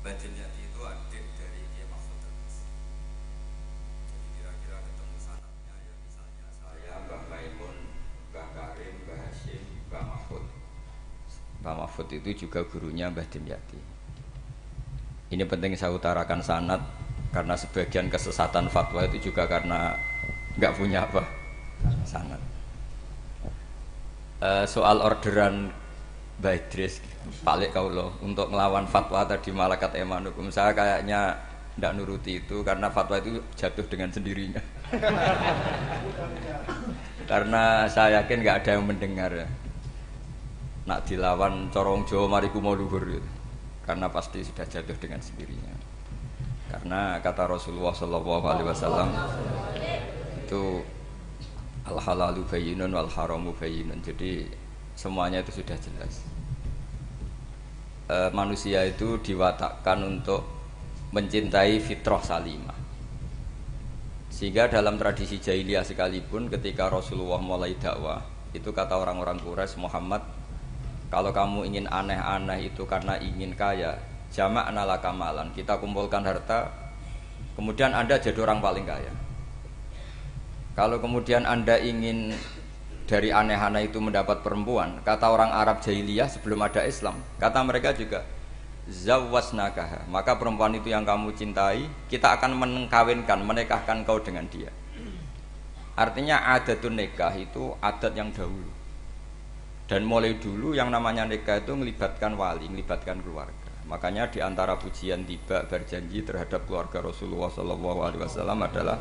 Badilyati itu adik dari Kiai Mahfud Terus. Jadi kira-kira ketemu sanatnya ya misalnya saya, Mbah Maimun, Mbah Karim, Mbah Hashim, Mbah Mahfud. Mbah Mahfud itu juga gurunya Mbah Dimyati. Ini penting saya utarakan sanad karena sebagian kesesatan fatwa itu juga karena nggak punya apa sanad. Soal orderan Mbah Idris Pak Kaulo untuk melawan fatwa tadi Malakat Emanukum, saya kayaknya tidak nuruti itu karena fatwa itu jatuh dengan sendirinya. Karena saya yakin nggak ada yang mendengar ya. Nak dilawan corong Jawa mariku mau luhur gitu. Karena pasti sudah jatuh dengan sendirinya. Karena kata Rasulullah SAW itu al halalu bayyinun wal haramu bayyinun. Jadi semuanya itu sudah jelas. Manusia itu diwatakkan untuk mencintai fitrah salimah. Sehingga dalam tradisi jahiliyah sekalipun ketika Rasulullah mulai dakwah, itu kata orang-orang Quraisy, Muhammad, kalau kamu ingin aneh-aneh itu karena ingin kaya, jama'na laka malan, kita kumpulkan harta, kemudian Anda jadi orang paling kaya. Kalau kemudian Anda ingin dari aneh-aneh itu mendapat perempuan, kata orang Arab jahiliyah sebelum ada Islam, kata mereka juga zawwasnakaha, maka perempuan itu yang kamu cintai, kita akan mengkawinkan, menikahkan kau dengan dia. Artinya adatun nikah itu adat yang dahulu. Dan mulai dulu yang namanya nikah itu melibatkan wali, melibatkan keluarga. Makanya di antara pujian tiba berjanji terhadap keluarga Rasulullah SAW adalah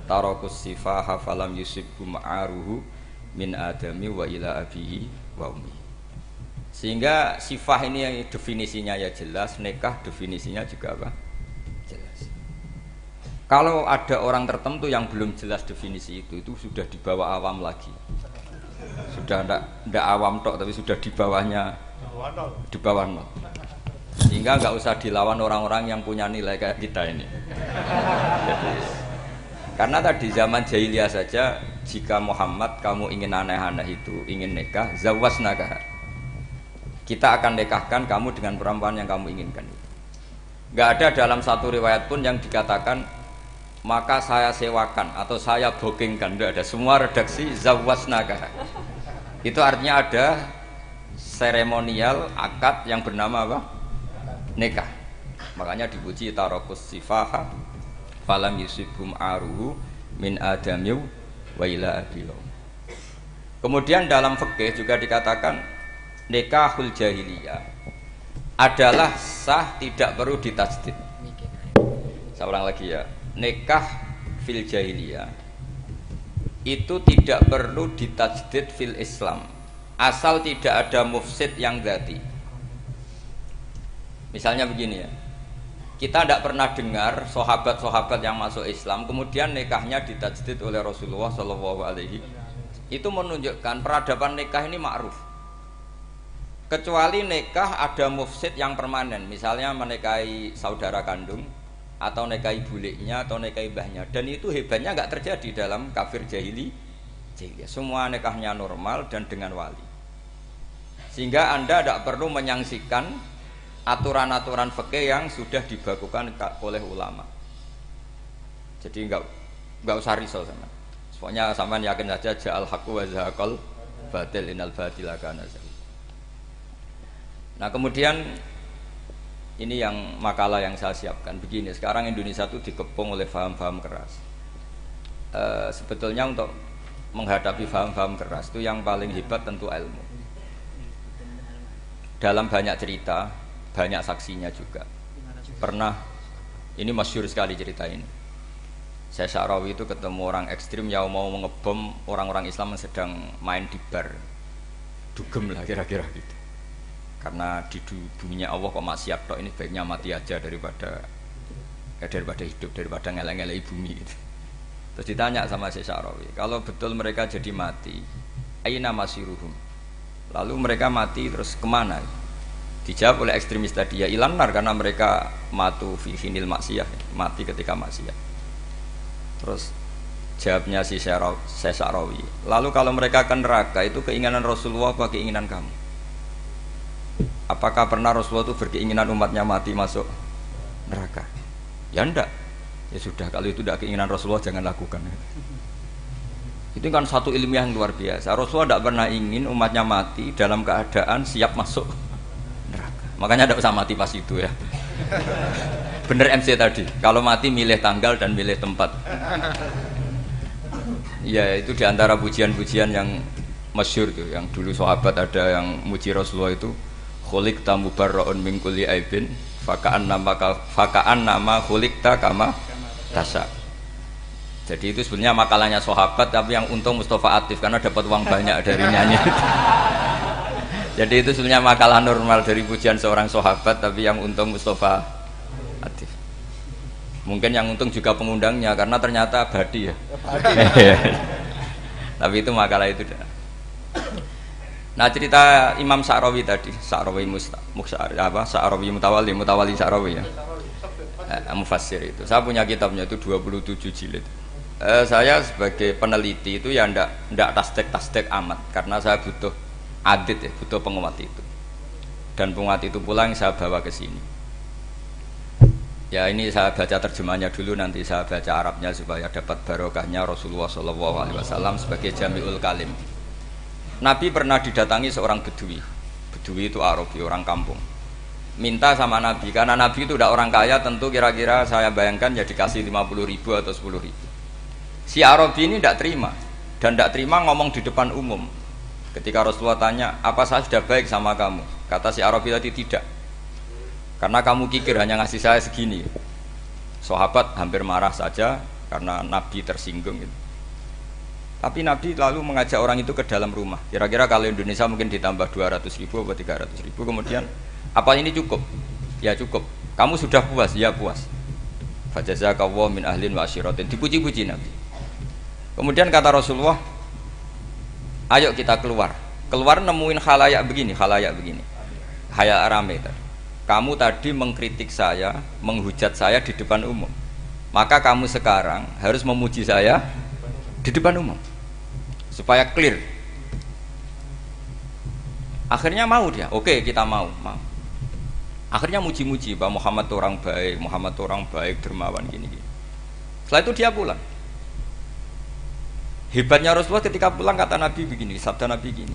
tarakus sifaha falam yusibhu ma'aruhu min adami wa ila abihi wa ummi. Sehingga sifah ini yang definisinya ya jelas, nikah definisinya juga apa? Jelas. Kalau ada orang tertentu yang belum jelas definisi itu sudah di bawah awam lagi. Sudah ndak awam tok tapi sudah di bawahnya, di bawah nol. Sehingga nggak usah dilawan orang-orang yang punya nilai kayak kita ini. Jadi, karena tadi zaman jahiliyah saja, jika Muhammad kamu ingin aneh-aneh itu, ingin nikah, zawwasnaka, kita akan nikahkan kamu dengan perempuan yang kamu inginkan. Nggak ada dalam satu riwayat pun yang dikatakan maka saya sewakan atau saya bookingkan, nggak ada. Semua redaksi zawwasnaka. Itu artinya ada seremonial akad yang bernama apa? Nikah. Makanya dipuji tarakus sifaha falam yusibhum aruhu min adamiu wa ila abilu. Kemudian dalam fikih juga dikatakan nikahul jahiliyah adalah sah, tidak perlu ditajdid. Saya ulang lagi ya, nikah fil jahiliyah itu tidak perlu ditajdid fil Islam asal tidak ada mufsid yang dzati. Misalnya begini ya, kita tidak pernah dengar sahabat-sahabat yang masuk Islam kemudian nikahnya ditajdid oleh Rasulullah SAW. Itu menunjukkan peradaban nikah ini ma'ruf. Kecuali nikah ada mufsid yang permanen, misalnya menikahi saudara kandung atau nikahi buliknya atau nikahi mbahnya, dan itu hebatnya nggak terjadi dalam kafir jahiliyah. Semua nikahnya normal dan dengan wali. Sehingga Anda tidak perlu menyaksikan aturan-aturan fikih yang sudah dibakukan oleh ulama. Jadi nggak usah risau sama. Pokoknya sampean yakin saja ja'al haqqu wa zahaqal batil innal batila kana zahuqa. Nah, kemudian ini yang makalah yang saya siapkan begini. Sekarang Indonesia itu dikepung oleh paham-paham keras. Sebetulnya untuk menghadapi paham-paham keras itu yang paling hebat tentu ilmu. Dalam banyak cerita, banyak saksinya juga. Pernah, ini masyhur sekali cerita ini. Saya Sya'rawi itu ketemu orang ekstrim yang mau mengebom orang-orang Islam yang sedang main di bar. Dugem lah kira-kira gitu. Karena di dunia Allah kok maksiat tok, ini baiknya mati aja daripada hidup, daripada ngeleng-ngeleng bumi gitu. Terus ditanya sama Syekh Sya'rawi, kalau betul mereka jadi mati, aina masiruhum, lalu mereka mati terus kemana? Dijawab oleh ekstremis tadi, ya ilanar, karena mereka matu fi hinil maksiyah, mati ketika maksiat. Terus jawabnya si Syekh Sya'rawi, lalu kalau mereka ke neraka itu keinginan Rasulullah apa keinginan kamu? Apakah pernah Rasulullah itu berkeinginan umatnya mati masuk neraka. Ya ndak. Ya sudah, kalau itu tidak keinginan Rasulullah jangan lakukan. Itu kan satu ilmiah yang luar biasa. Rasulullah tidak pernah ingin umatnya mati dalam keadaan siap masuk neraka. Makanya tidak usah mati pas itu ya. Bener MC tadi, kalau mati milih tanggal dan milih tempat. Ya itu diantara pujian-pujian yang masyhur tuh, yang dulu sahabat ada yang muji Rasulullah itu, khuliqta mubarra'un min kulli aibin faka'an nama khuliqta kama tasya. Jadi itu sebenarnya makalahnya sahabat, tapi yang untung Mustafa Atif karena dapat uang banyak dari nyanyi. Jadi itu sebenarnya makalah normal dari pujian seorang sahabat, tapi yang untung Mustafa Atif. Mungkin yang untung juga pengundangnya karena ternyata abadi ya. Tapi itu makalah itu. Nah cerita Imam Sa'rawi tadi, Sa'rawi Sa'rawi Mutawali Sa'rawi ya. Mufassir itu. Saya punya kitabnya itu 27 jilid. Saya sebagai peneliti itu ya ndak tasdek amat karena saya butuh adit ya, butuh penguat itu. Dan penguat itu pula yang saya bawa ke sini. Ya ini saya baca terjemahnya dulu, nanti saya baca Arabnya supaya dapat barokahnya Rasulullah SAW sebagai Jami'ul Kalim. Nabi pernah didatangi seorang bedui. Bedui itu Arabi, orang kampung. Minta sama Nabi, karena Nabi itu udah orang kaya, tentu kira-kira saya bayangkan ya dikasih 50.000 atau 10.000. Si Arabi ini tidak terima, dan tidak terima ngomong di depan umum. Ketika Rasulullah tanya, apa saya sudah baik sama kamu? Kata si Arabi tadi, tidak. Karena kamu kikir hanya ngasih saya segini. Sahabat hampir marah saja karena Nabi tersinggung gitu. Tapi Nabi lalu mengajak orang itu ke dalam rumah. Kira-kira kalau Indonesia mungkin ditambah 200.000 atau 300.000. Kemudian, apa ini cukup? Ya cukup. Kamu sudah puas? Ya puas. Fajazakallahu min ahlin wa asyiratin. Dipuji-puji Nabi. Kemudian kata Rasulullah, ayo kita keluar. Keluar nemuin khalayak begini. Khalayak rame tadi. Kamu tadi mengkritik saya, menghujat saya di depan umum. Maka kamu sekarang harus memuji saya di depan umum supaya clear. Akhirnya mau dia, oke kita mau. Akhirnya muji-muji bahwa Muhammad orang baik, dermawan gini. Setelah itu dia pulang. Hebatnya Rasulullah ketika pulang kata Nabi begini, sabda Nabi gini,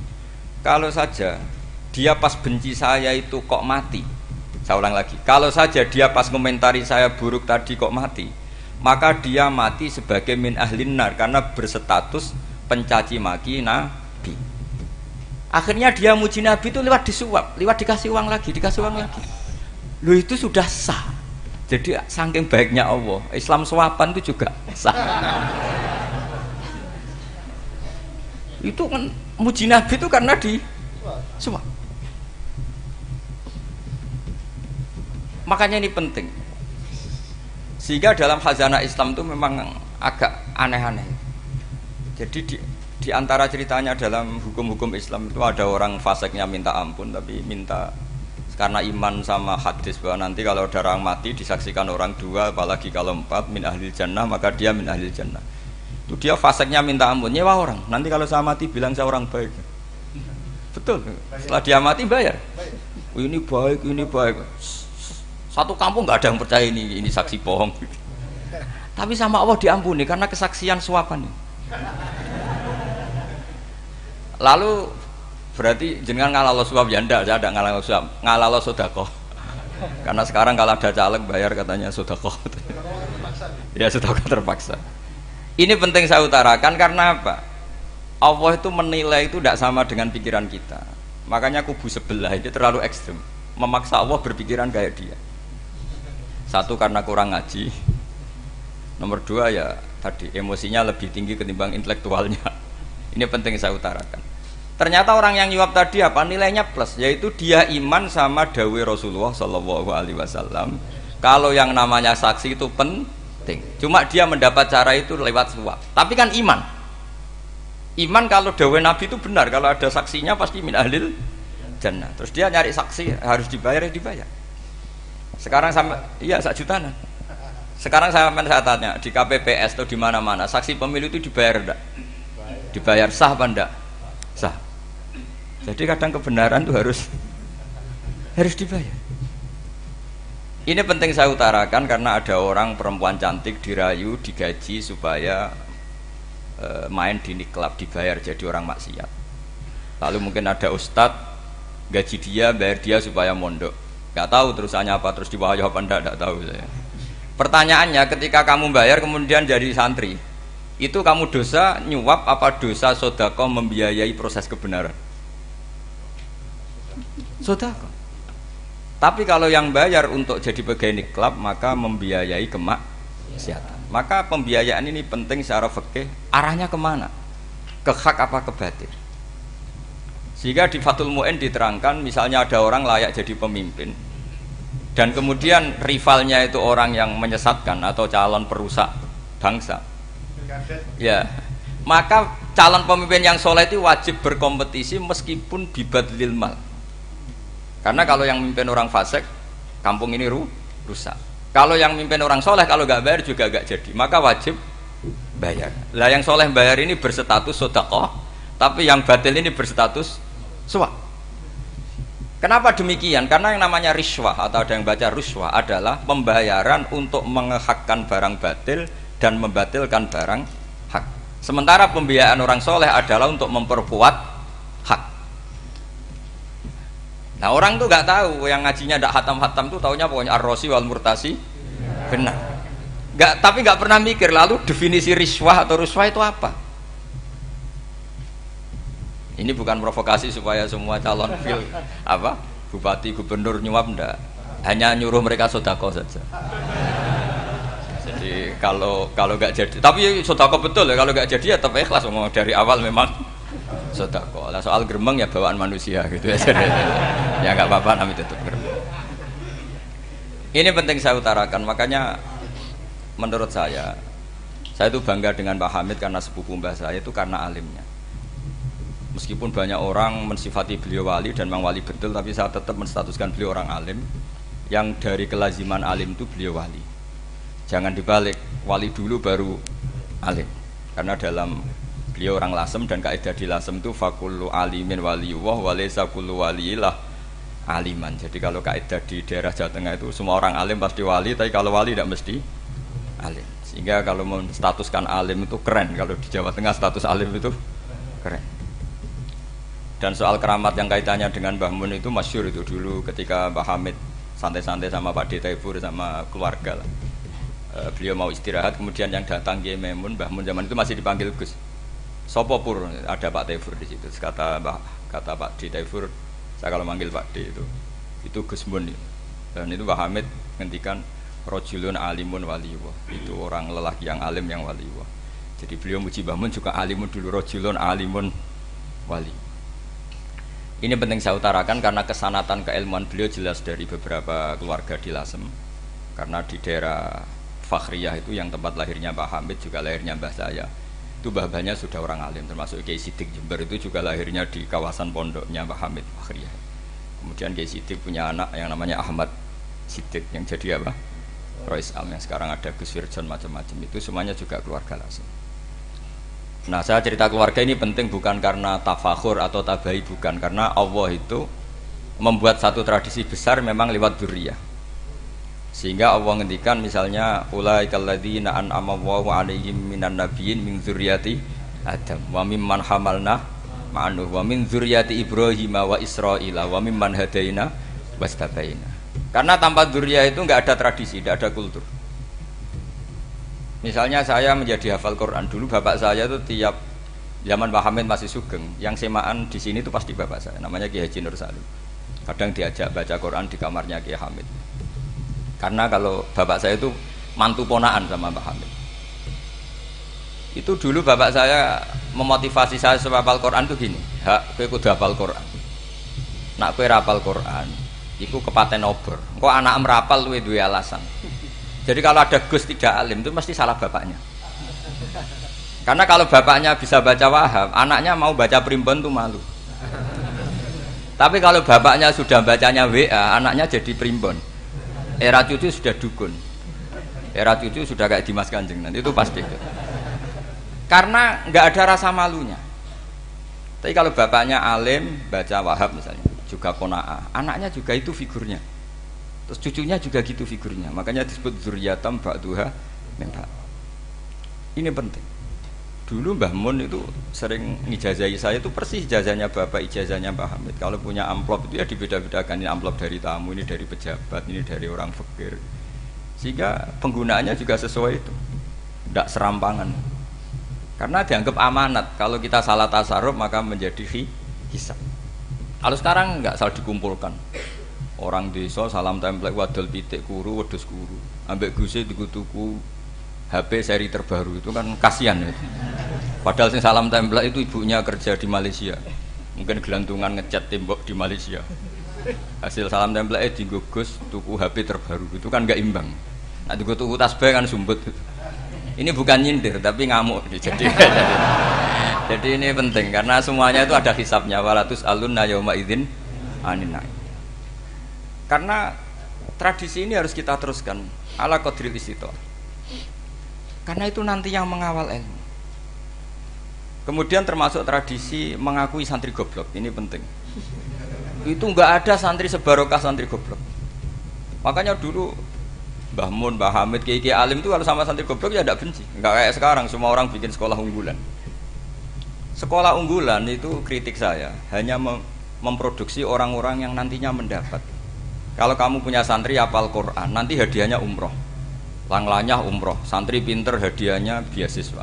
kalau saja dia pas benci saya itu kok mati. Saya ulang lagi, kalau saja dia pas komentari saya buruk tadi kok mati, maka dia mati sebagai min ahlin nar karena berstatus pencaci maki Nabi. Akhirnya dia muji Nabi itu lewat disuap, lewat dikasih uang lagi. Loh itu sudah sah. Jadi saking baiknya Allah, Islam suapan itu juga sah. Itu kan muji Nabi itu karena disuap. Makanya ini penting. Sehingga dalam khazanah Islam itu memang agak aneh-aneh. Jadi di antara ceritanya dalam hukum-hukum Islam itu ada orang fasiknya minta ampun, tapi minta karena iman sama hadis bahwa nanti kalau ada orang mati disaksikan orang dua, apalagi kalau 4 min ahlil jannah, maka dia min ahlil jannah. Itu dia fasiknya minta ampun, nyewa orang. Nanti kalau saya mati bilang saya orang baik. Betul. Setelah dia mati bayar. Ini baik. Satu kampung nggak ada yang percaya ini saksi bohong. Tapi sama Allah diampuni karena kesaksian suapan. Lalu berarti jenengan ngalalo suap ya ndak, saya ada ngalalo suap, ngalalo sedekah. Karena sekarang kalau ada caleg bayar katanya sedekah. Ya sedekah terpaksa. Ini penting saya utarakan karena apa? Allah itu menilai itu tidak sama dengan pikiran kita. Makanya kubu sebelah ini terlalu ekstrim, memaksa Allah berpikiran kayak dia. Satu karena kurang ngaji, nomor dua ya tadi emosinya lebih tinggi ketimbang intelektualnya. Ini penting saya utarakan. Ternyata orang yang nyuap tadi apa nilainya plus, yaitu dia iman sama dawe Rasulullah SAW. Kalau yang namanya saksi itu penting, cuma dia mendapat cara itu lewat suap. Tapi kan iman kalau dawe Nabi itu benar, kalau ada saksinya pasti min ahlil jannah. Terus dia nyari saksi harus dibayar. Sekarang sama iya 1 jutaan. Sekarang saya tanya di KPPS atau di mana-mana saksi pemilu itu dibayar enggak? Dibayar sah apa enggak? Sah. Jadi kadang kebenaran itu harus dibayar. Ini penting saya utarakan karena ada orang perempuan cantik dirayu, digaji supaya main di klub, dibayar jadi orang maksiat. Lalu mungkin ada ustadz gaji dia, bayar dia supaya mondok. Gak tahu terusannya apa, terus diwahyuh apa enggak tahu saya. Pertanyaannya, ketika kamu bayar kemudian jadi santri, itu kamu dosa nyuap apa dosa sodako membiayai proses kebenaran? Sodako. Tapi kalau yang bayar untuk jadi pegawai klub maka membiayai kemaksiatan. Maka pembiayaan ini penting secara fikih. Arahnya kemana? Ke hak apa ke batil? Sehingga di Fathul Mu'in diterangkan, misalnya ada orang layak jadi pemimpin dan kemudian rivalnya itu orang yang menyesatkan atau calon perusak bangsa. Ya, maka calon pemimpin yang soleh itu wajib berkompetisi meskipun bibadlil mal. Karena kalau yang mimpin orang fasik, kampung ini rusak. Kalau yang mimpin orang soleh, kalau nggak bayar juga nggak jadi. Maka wajib bayar. Lah yang soleh bayar ini berstatus sedekah, tapi yang batil ini berstatus suap. Kenapa demikian? Karena yang namanya riswah atau ada yang baca ruswah adalah pembayaran untuk mengehakkan barang batil dan membatilkan barang hak. Sementara pembiayaan orang soleh adalah untuk memperkuat hak. Nah orang tuh nggak tahu, yang ngajinya ndak hatam-hatam tuh taunya pokoknya ar-rosi wal murtasi benar. Tapi nggak pernah mikir lalu definisi riswah atau ruswah itu apa. Ini bukan provokasi supaya semua calon bupati gubernur nyuap ndak, hanya nyuruh mereka sodako saja. Jadi kalau nggak jadi, tapi sodako betul ya, kalau nggak jadi ya tetap ikhlas, ngomong dari awal memang sodako. Lah soal gremeng ya bawaan manusia gitu ya. Ya nggak apa-apa, kami tetap gremeng. Ini penting saya utarakan, makanya menurut saya itu bangga dengan Pak Hamid karena sepupu mbah saya itu karena alimnya. Meskipun banyak orang mensifati beliau wali dan memang wali betul, tapi saya tetap menstatuskan beliau orang alim yang dari kelaziman alim itu beliau wali. Jangan dibalik, wali dulu baru alim. Karena dalam beliau orang Lasem dan kaidah di Lasem itu fakullu alimin waliyullah walaysa kullu walilah aliman. Jadi kalau kaidah di daerah Jawa Tengah itu semua orang alim pasti wali, tapi kalau wali tidak mesti alim. Sehingga kalau menstatuskan alim itu keren, kalau di Jawa Tengah status alim itu keren. Dan soal keramat yang kaitannya dengan Mbah Mun itu masyhur itu dulu ketika Mbah Hamid santai-santai sama Pak Taifur sama keluarga lah. Beliau mau istirahat, kemudian yang datang Kiai Maimun, Mbah Mun zaman itu masih dipanggil Gus. Sopo pur, ada Pak Taifur di situ. Kata Pak Taifur, saya kalau manggil Pak D itu Gus Mun. Dan itu Mbah Hamid ngendikan rojulun alimun waliyullah. Itu orang lelaki yang alim yang waliyullah. Jadi beliau muji Mbah Mun juga alimun dulu, rojulun alimun wali. Ini penting saya utarakan karena kesanatan keilmuan beliau jelas dari beberapa keluarga di Lasem. Karena di daerah Fakhriyah itu yang tempat lahirnya Pak Hamid juga lahirnya mbah saya. Itu mbah-mbahnya sudah orang alim, termasuk Kiai Sidik Jember itu juga lahirnya di kawasan pondoknya Pak Hamid Fakhriyah. Kemudian Kiai Sidik punya anak yang namanya Ahmad Sidik yang jadi Rois Am, yang sekarang ada Gus Wirjon macam-macam, itu semuanya juga keluarga Lasem. Nah saya cerita keluarga ini penting bukan karena tafakhur atau tabai, bukan, karena Allah itu membuat satu tradisi besar memang lewat dzurriyyah. Sehingga Allah ngendikan misalnya ulaikal ladzina an'ama Allahu 'alaihim minan nabiyyin min dzurriyyati Adam wa mimman hamalna ma'anuh wa min dzurriyyati Ibrahim wa Israila wa mimman hadaina wastabaina. Karena tanpa dzurriyyah itu enggak ada tradisi, enggak ada kultur. Misalnya saya menjadi hafal Quran, dulu bapak saya itu tiap zaman Pak Hamid masih sugeng, yang semaan di sini itu pasti bapak saya, namanya Kiai Haji Nur Salim. Kadang diajak baca Quran di kamarnya Kiai Hamid. Karena kalau bapak saya itu mantu ponaan sama Pak Hamid. Itu dulu bapak saya memotivasi saya supaya hafal Quran itu gini, kowe kudu hafal Quran. Nak kowe hafal Quran, iku kepaten obor. Kok anak merapal luwe duwe alasan. Jadi kalau ada Gus tidak alim itu mesti salah bapaknya. Karena kalau bapaknya bisa baca Wahab, anaknya mau baca primbon itu malu. Tapi kalau bapaknya sudah bacanya WA, anaknya jadi primbon. Era cucu sudah dukun. Era cucu sudah kayak Dimas Kanjeng, nanti itu pasti. Karena nggak ada rasa malunya. Tapi kalau bapaknya alim, baca Wahab misalnya, juga qanaah, anaknya juga itu figurnya. Terus cucunya juga gitu figurnya. Makanya disebut dzurriyyatam ba'duha min ba'd. Ini penting. Dulu Mbah Mun itu sering ngijazahi saya itu persis ijazahnya Bapak, ijazahnya Mbah Hamid. Kalau punya amplop itu ya dibeda-bedakan, ini amplop dari tamu, ini dari pejabat, ini dari orang fakir. Sehingga penggunaannya juga sesuai itu. Tidak serampangan. Karena dianggap amanat. Kalau kita salah tasarruf maka menjadi hisab. Kalau sekarang enggak, salah dikumpulkan. Orang desa salam template wadol pitik kuru, wedhus kuru. Ambek guse tuku-tuku HP seri terbaru itu kan kasihan ya. Padahal sing salam template itu ibunya kerja di Malaysia. Mungkin gelantungan ngecat tembok di Malaysia. Hasil salam template dienggo Gus tuku HP terbaru itu kan enggak imbang. Nah dienggo tuku tasbih kan sumbut. Ini bukan nyindir tapi ngamuk jadi ini penting karena semuanya itu ada hisabnya. Walatus alunna yauma idzin anin naim. Karena tradisi ini harus kita teruskan ala qadril istitha'ah. Karena itu nanti yang mengawal ilmu. Kemudian termasuk tradisi mengakui santri goblok, ini penting. Itu enggak ada santri sebarokah santri goblok. Makanya dulu Mbah Mun, Mbah Hamid, Kiai alim itu kalau sama santri goblok ya tidak benci. Enggak kayak sekarang semua orang bikin sekolah unggulan. Sekolah unggulan itu kritik saya hanya memproduksi orang-orang yang nantinya mendapat. Kalau kamu punya santri hafal Quran, nanti hadiahnya umroh. Langlanya umroh, santri pinter hadiahnya beasiswa.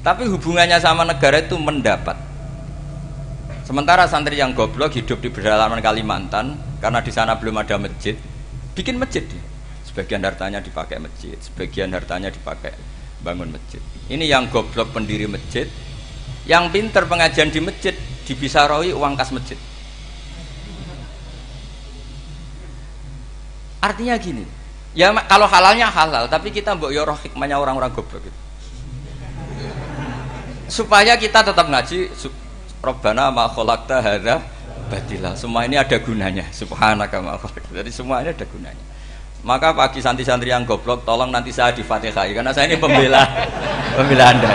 Tapi hubungannya sama negara itu mendapat. Sementara santri yang goblok hidup di pedalaman Kalimantan karena di sana belum ada masjid, bikin masjid dia. Sebagian hartanya dipakai masjid, sebagian hartanya dipakai bangun masjid. Ini yang goblok pendiri masjid, yang pinter pengajian di masjid dibisarawi uang kas masjid. Artinya gini, ya kalau halalnya halal, tapi kita mbok yo roh hikmahnya orang-orang goblok itu. Supaya kita tetap ngaji Rabbana ma khalaqta hadza batila. Semua ini ada gunanya. Subhanaka ma khalaqta. Jadi semua ini ada gunanya. Maka bagi santri-santri yang goblok tolong nanti saya di-Fatihai karena saya ini pembela Anda.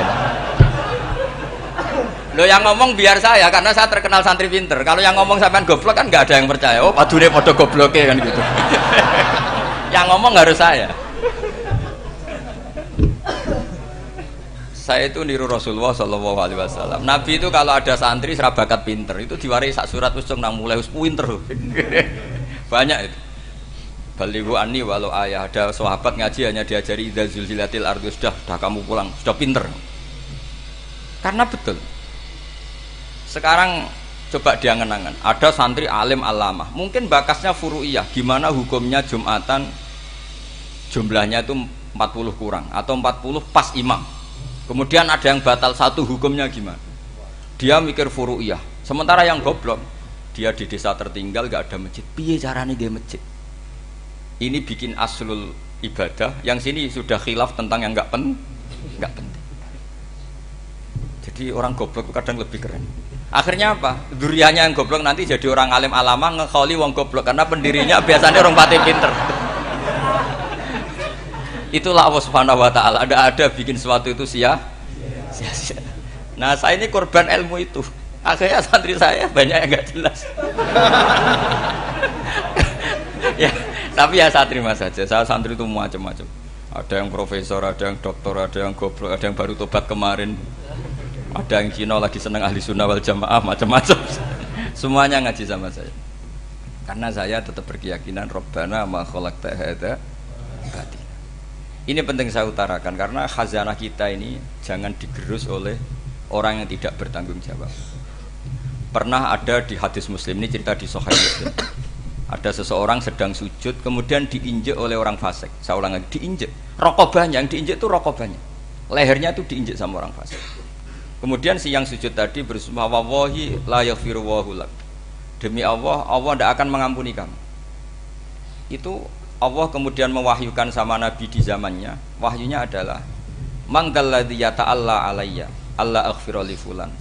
Lo yang ngomong biar saya karena saya terkenal santri pinter. Kalau yang ngomong sampean goblok kan nggak ada yang percaya. Oh, padune padha gobloke kan gitu. Yang ngomong harus saya. Saya itu niru Rasulullah Shallallahu Alaihi Wasallam. Nabi itu kalau ada santri serabakat pinter itu diwaris sak surat usung nang mulai pinter. Banyak itu. Balighu anni walau ayah. Ada sahabat ngaji hanya diajari idza zulzilatil ardu, sudah kamu pulang, sudah pinter. Karena betul. Sekarang coba diangen-angen. Ada santri alim alamah, mungkin bakasnya furu'iyah. Gimana hukumnya Jumatan jumlahnya itu 40 kurang atau 40 pas imam. Kemudian ada yang batal satu, hukumnya gimana? Dia mikir furu'iyah. Sementara yang goblok, dia di desa tertinggal gak ada masjid. Piye caranya dia masjid? Ini bikin aslul ibadah, yang sini sudah khilaf tentang yang nggak penting. Jadi orang goblok kadang lebih keren. Akhirnya apa? Duriannya yang goblok nanti jadi orang alim alama ngekholi wong goblok karena pendirinya biasanya orang pati pinter. Itulah Allah Subhanahu Wa Taala. Ada bikin sesuatu itu sia-sia. Nah saya ini korban ilmu itu. Akhirnya santri saya banyak yang nggak jelas. Ya. Tapi ya saya terima saja, saya santri itu macam-macam. Ada yang profesor, ada yang doktor, ada yang goblok, ada yang baru tobat kemarin. Ada yang Cina lagi seneng ahli sunnah wal jamaah, macam-macam. Semuanya ngaji sama saya. Karena saya tetap berkeyakinan Rabbana ma khalaqta hadza batila. Ini penting saya utarakan karena khazanah kita ini jangan digerus oleh orang yang tidak bertanggung jawab. Pernah ada di hadis Muslim, ini cerita di Sahih Muslim. Ada seseorang sedang sujud kemudian diinjek oleh orang fasik. Saya ulang lagi, diinjek. Rokobahnya, yang diinjek itu rokobahnya. Lehernya itu diinjek sama orang fasik. Kemudian si yang sujud tadi bersumpah wallahi la yaghfiru wallahu lak. Demi Allah, Allah tidak akan mengampuni kamu. Itu Allah kemudian mewahyukan sama Nabi di zamannya. Wahyunya adalah man dalladzi yata'alla alayya alla aghfira li fulan.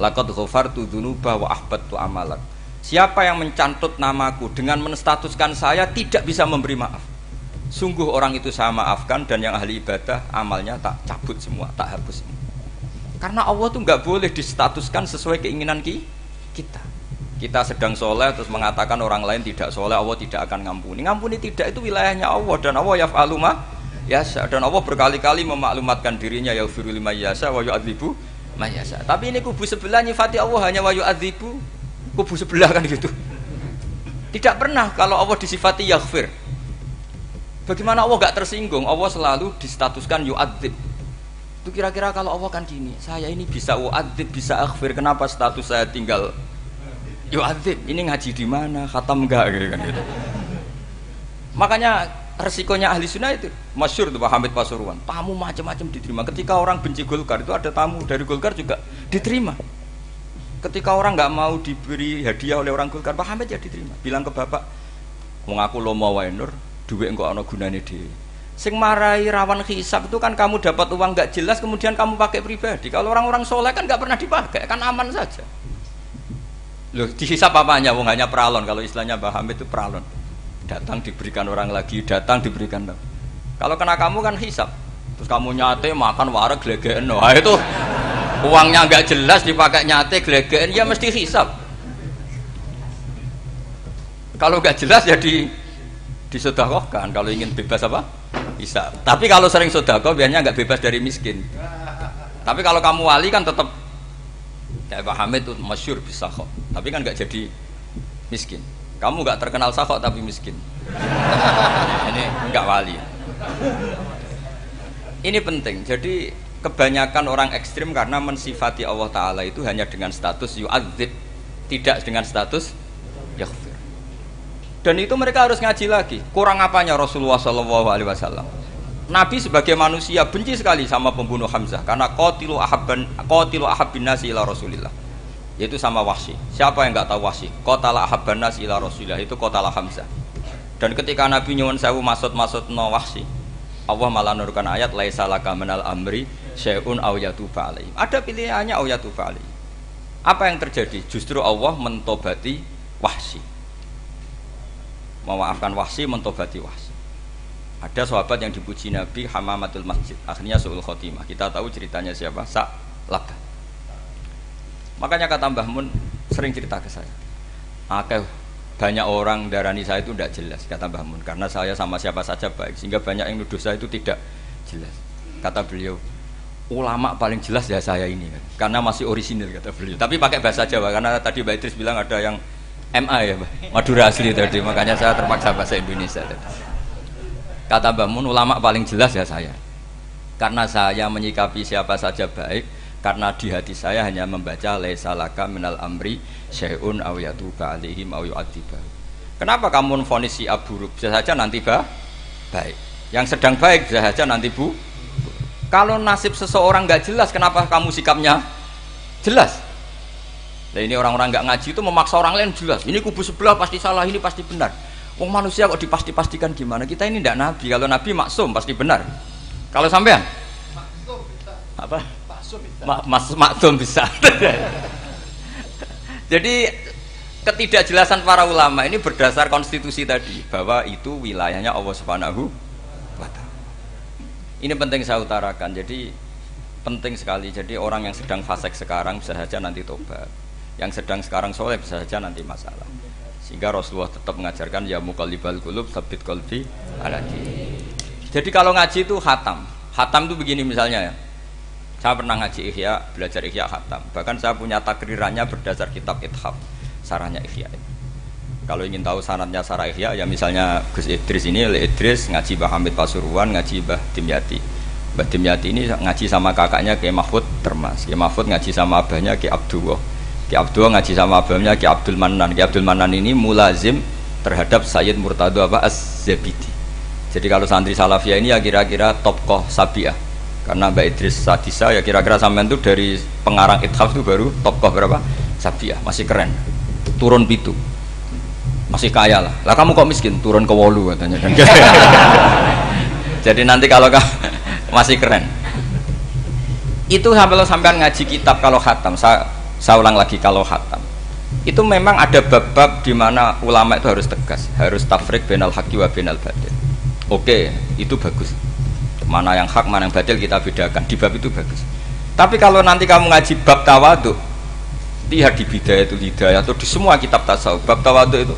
Laqad ghafartu dzunuba wa ahbattu amalak. Siapa yang mencantut namaku dengan menstatuskan saya tidak bisa memberi maaf. Sungguh orang itu saya maafkan dan yang ahli ibadah amalnya tak cabut semua, tak hapus semua. Karena Allah tuh nggak boleh distatuskan sesuai keinginan kita. Kita sedang soleh terus mengatakan orang lain tidak soleh, Allah tidak akan ngampuni. Ngampuni tidak, itu wilayahnya Allah, dan Allah yaf'alu ma yasha, dan Allah berkali-kali memaklumatkan dirinya yaghfiru liman yasha wa yu'adzibu man yasha. Tapi ini kubu sebelah nyifati Allah hanya wa yu'adzibu, kubu sebelah kan gitu. Tidak pernah kalau Allah disifati yaghfir. Bagaimana Allah gak tersinggung? Allah selalu distatuskan yu'adzib. Itu kira-kira kalau Allah kan gini, saya ini bisa u'adzib, bisa aghfir, kenapa status saya tinggal yu'adzib? Ini ngaji di mana? Khatam enggak gitu kan gitu. Makanya resikonya ahli sunnah itu masyhur tuh Pak Hamid Pasuruan. Tamu macam-macam diterima. Ketika orang benci Golkar itu ada tamu dari Golkar juga diterima. Ketika orang nggak mau diberi hadiah oleh orang Golkar, Pak Hamid ya diterima. Bilang ke bapak, wong aku lomo wae nur, duit engko ana gunane dhewe. Sing marai rawan hisab itu kan kamu dapat uang nggak jelas kemudian kamu pakai pribadi. Kalau orang-orang soleh kan nggak pernah dipakai, kan aman saja. Loh, dihisap apanya? Wong hanya pralon, kalau istilahnya Mbah Hamid itu pralon. Datang diberikan orang lagi, datang diberikan. Kalau kena kamu kan hisap. Terus kamu nyate makan wareg glegeken. Wah itu uangnya nggak jelas dipakai nyate glegeken, ya mesti hisap. Kalau nggak jelas ya disedekahkan. Kalau ingin bebas apa? Hisap. Tapi kalau sering sedekah biasanya nggak bebas dari miskin. Tapi kalau kamu wali kan tetap kayak Pak Hamid itu masyhur bisa kok, tapi kan nggak jadi miskin. Kamu nggak terkenal sakok tapi miskin. Ini nggak wali. Ini penting. Jadi kebanyakan orang ekstrim karena mensifati Allah Taala itu hanya dengan status yu'adzib, tidak dengan status yaghfir. Dan itu mereka harus ngaji lagi. Kurang apanya Rasulullah SAW? Nabi sebagai manusia benci sekali sama pembunuh Hamzah karena qatilu ahabbin nasi ila Rasulillah, yaitu sama Wahsy. Siapa yang enggak tahu Wahsy? Qatala ahabban nasi ila Rasulillah, itu qatala Hamzah. Dan ketika Nabi nyuwun sewu maksud-maksudna Wahsy, Allah malah nurunkan ayat laisa laka minal amri syai'un aw yatuba alaihim. Ada pilihannya aw yatuba alaihim. Apa yang terjadi? Justru Allah mentobati Wahsy. Memaafkan Wahsy, mentobati Wahsy. Ada sahabat yang dipuji Nabi Hamamatul Masjid, akhirnya su'ul khotimah. Kita tahu ceritanya siapa? Sa'labah. Makanya kata Mbah Mun sering cerita ke saya, banyak orang darani saya itu tidak jelas, kata Mbah Mun, karena saya sama siapa saja baik, sehingga banyak yang nuduh saya itu tidak jelas. Kata beliau, ulama paling jelas ya saya ini, karena masih orisinil, kata beliau. Tapi pakai bahasa Jawa, karena tadi Mbak Idris bilang ada yang MA ya, Madura asli tadi, makanya saya terpaksa bahasa Indonesia tadi. Kata Mbah Mun, ulama paling jelas ya saya, karena saya menyikapi siapa saja baik, karena di hati saya hanya membaca laisa laka minal amri syai'un aw yatuba alaihim aw yu'adziba. Kenapa kamu vonis si buruk? Bisa saja nanti baik. Yang sedang baik bisa saja nanti bu. Kalau nasib seseorang nggak jelas, kenapa kamu sikapnya jelas? Nah, ini orang-orang nggak ngaji itu memaksa orang lain jelas. Ini kubu sebelah pasti salah, ini pasti benar. Wong manusia kok dipasti-pastikan gimana? Kita ini tidak nabi. Kalau nabi maksum pasti benar. Kalau sampean? Maksum bisa. Apa? Maksum bisa. Jadi ketidakjelasan para ulama ini berdasar konstitusi tadi, bahwa itu wilayahnya Allah Subhanahu wa Ta'ala. Ini penting saya utarakan. Jadi penting sekali. Jadi orang yang sedang fasik sekarang bisa saja nanti tobat. Yang sedang sekarang soleh bisa saja nanti masalah. Sehingga Rasulullah tetap mengajarkan ya muqallibal qulub tsabbit qalbi ala dinik. Jadi kalau ngaji itu khatam. Khatam itu begini misalnya ya. Saya pernah ngaji Ihya, belajar Ihya khatam. Bahkan saya punya takrirannya berdasar kitab Ithaf, sarahnya Ihya. Kalau ingin tahu sanadnya sarah Ihya, ya misalnya Gus Idris ini, Idris ngaji Mbah Hamid Pasuruan, ngaji Mbah Dimyati. Mbah Dimyati ini ngaji sama kakaknya Kiai Mahfud Termas. Kiai Mahfud ngaji sama abahnya Kiai Abdullah. Kiai Abdullah ngaji sama abahnya Kiai Abdul Manan. Kiai Abdul Manan ini mulazim terhadap Sayyid Murtado Az-Zabidi. Jadi kalau santri Salafiyah ini ya kira-kira tokoh Sabiah. Karena Mbak Idris Sadisa ya kira-kira sampean itu dari pengarang Ithaf itu baru tokoh berapa? Sabiah, masih keren. Turun pitu. Masih kaya lah. Lah kamu kok miskin? Turun ke 8 katanya kan. Jadi nanti kalau masih keren. Itu sampean ngaji kitab kalau khatam. Saya ulang lagi, kalau khatam itu memang ada bab-bab di mana ulama itu harus tegas, harus tafriq bainal haqqi wa bainal batil. Oke, itu bagus. Mana yang hak, mana yang batil kita bedakan. Di bab itu bagus. Tapi kalau nanti kamu ngaji bab tawadhu, lihat di Bidayatul Hidayah atau di semua kitab tasawuf bab tawadhu itu,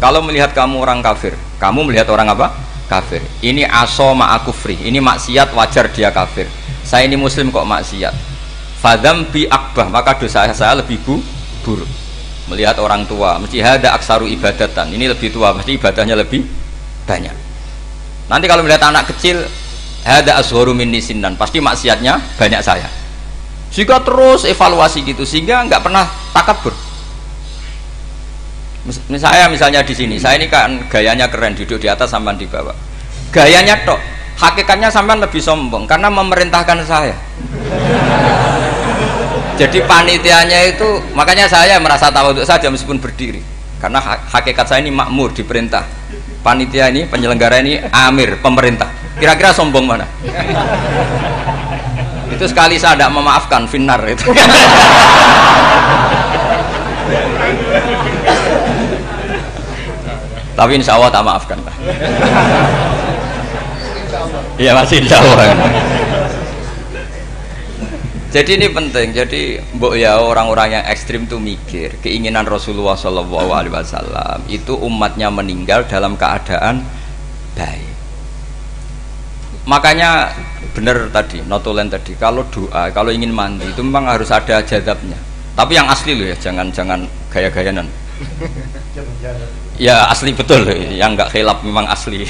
kalau melihat kamu orang kafir, kamu melihat orang apa? Kafir. Ini aso ma'akufri, ini maksiat wajar dia kafir. Saya ini muslim kok maksiat. Fadam bi akbah, maka dosa saya lebih buruk. Melihat orang tua, mesti ada aksaru ibadatan, ini lebih tua, mesti ibadahnya lebih banyak. Nanti kalau melihat anak kecil, ada asgharu minni sinnan, pasti maksiatnya banyak saya. Sehingga terus evaluasi gitu, sehingga nggak pernah takabur. Misalnya di sini, saya ini kan gayanya keren, duduk di atas sampean di bawah. Gayanya tok, hakikatnya sampean lebih sombong karena memerintahkan saya. Jadi panitianya itu, makanya saya merasa tawadhu saja meskipun berdiri, karena hakikat saya ini makmur, diperintah. Panitia ini, penyelenggara ini amir, pemerintah. Kira-kira sombong mana? Itu sekali saya tidak memaafkan finnar itu. Tapi insya Allah tak maafkan lah. Iya masih insya Allah. Jadi ini penting. Jadi mbok ya orang-orang yang ekstrim tuh mikir keinginan Rasulullah SAW itu umatnya meninggal dalam keadaan baik. Makanya benar tadi, notulen tadi, kalau doa, kalau ingin mandi itu memang harus ada jadabnya. Tapi yang asli loh ya, jangan gaya-gayanan. Ya asli betul, yang nggak khilaf memang asli.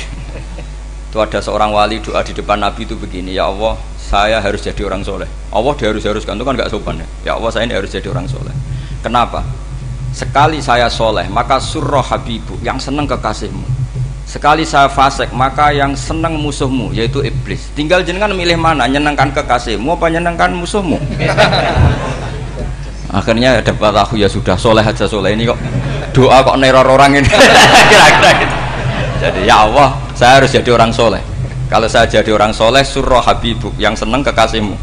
Itu ada seorang wali doa di depan Nabi itu begini, ya Allah, saya harus jadi orang soleh. Allah diharuskan itu kan nggak sopan ya. Ya Allah, saya ini harus jadi orang soleh. Kenapa? Sekali saya soleh, maka surroh habibu, yang senang kekasihmu. Sekali saya fasik, maka yang senang musuhmu, yaitu iblis. Tinggal jenengan milih mana, nyenangkan kekasihmu apa nyenangkan musuhmu. Akhirnya dapat aku, ya sudah soleh aja, soleh ini kok doa kok neror orang ini. Kira-kira gitu. Jadi ya Allah, saya harus jadi orang soleh. Kalau saya jadi orang soleh, surroh habibu, yang senang kekasihmu.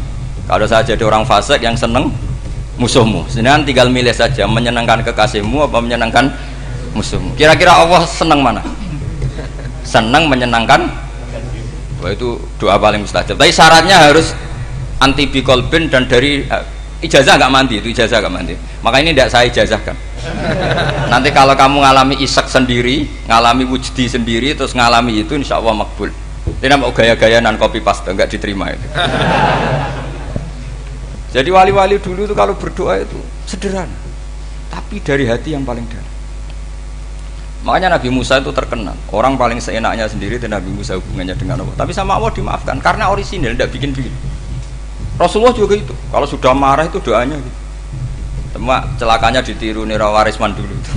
Kalau saya jadi orang fasik, yang senang musuhmu. Sedangkan tinggal milih saja, menyenangkan kekasihmu apa menyenangkan musuhmu. Kira-kira Allah senang mana? Senang menyenangkan. Wah, itu doa paling mustajab. Tapi syaratnya harus anti bikolbin dan dari ijazah nggak mandi, itu ijazah nggak mandi. Maka ini tidak saya ijazahkan. Nanti kalau kamu ngalami isak sendiri, ngalami wujdi sendiri, terus ngalami itu, insya Allah makbul. Tidak mau gaya-gayanan copy paste, nggak diterima itu. Jadi wali-wali dulu itu kalau berdoa itu sederhana, tapi dari hati yang paling dalam. Makanya Nabi Musa itu terkenal, orang paling seenaknya sendiri dan Nabi Musa hubungannya dengan Allah. Tapi sama Allah dimaafkan karena orisinil, tidak bikin-bikin. Rasulullah juga itu, kalau sudah marah itu doanya gitu. Cuma celakanya ditiru Nira Warisman dulu itu.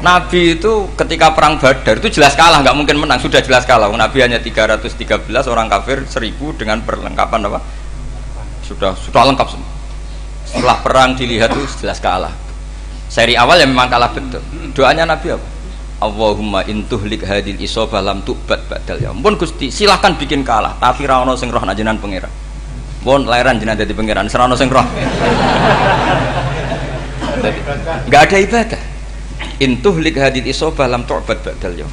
Nabi itu ketika perang Badar itu jelas kalah, nggak mungkin menang, sudah jelas kalah. Nabi hanya 313, orang kafir 1000 dengan perlengkapan apa? Sudah lengkap semua. Setelah perang dilihat itu jelas kalah. Seri awal ya memang kalah betul. Doanya Nabi apa? Allahumma intuhlik hadil isobah lam tu'bad badal ya. Ampun Gusti, silahkan bikin kalah, tapi ra ono sing roh najenan pangeran. Pun lairan jenengan dadi pangeran, ora ono sing roh. Enggak ada ibadah. Intuhlik hadil isobah lam tu'bad badal ya.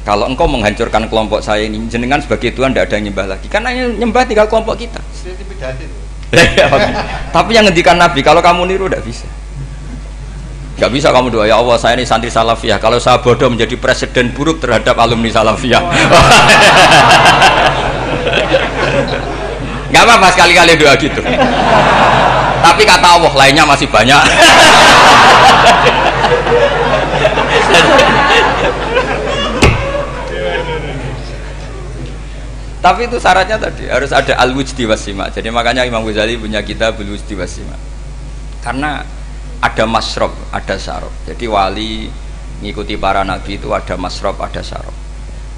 Kalau engkau menghancurkan kelompok saya ini, jenengan sebagai Tuhan tidak ada yang nyembah lagi. Karena yang nyembah tinggal kelompok kita. Tapi yang ngendikan Nabi, kalau kamu niru tidak bisa. Gak bisa kamu doa, ya Allah saya ini santri salafiyah, kalau saya bodoh menjadi presiden buruk terhadap alumni salafiyah. Gak apa-apa sekali-kali doa gitu. Tapi kata Allah lainnya masih banyak. Tapi itu syaratnya tadi harus ada al-wujdi wasima. Jadi makanya Imam Ghazali punya kitab al-wujdi wasima. Karena ada masrob, ada syarab. Jadi wali ngikuti para nabi itu ada masrob, ada syarab.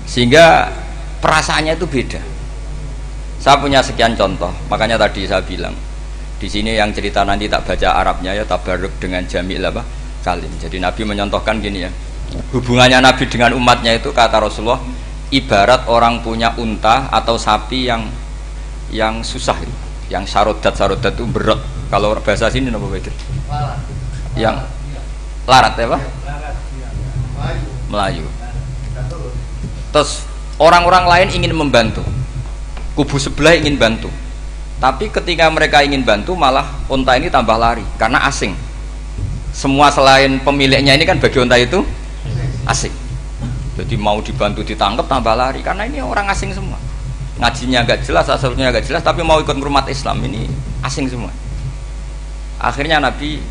Sehingga perasaannya itu beda. Saya punya sekian contoh. Makanya tadi saya bilang di sini yang cerita nanti tak baca Arabnya ya, tabarruk dengan jamil apa kalim. Jadi Nabi menyontohkan gini ya. Hubungannya Nabi dengan umatnya itu kata Rasulullah ibarat orang punya unta atau sapi yang susah, yang sarodat itu berat. Kalau bahasa sini apa betul? Yang larat ya Pak? Melayu. Terus orang-orang lain ingin membantu, kubu sebelah ingin bantu, tapi ketika mereka ingin bantu malah unta ini tambah lari karena asing. semua selain pemiliknya ini kan bagi unta itu asing. Jadi mau dibantu ditangkap tambah lari karena ini orang asing semua. Ngajinya agak jelas, asalnya agak jelas, tapi mau ikut umat Islam ini asing semua. Akhirnya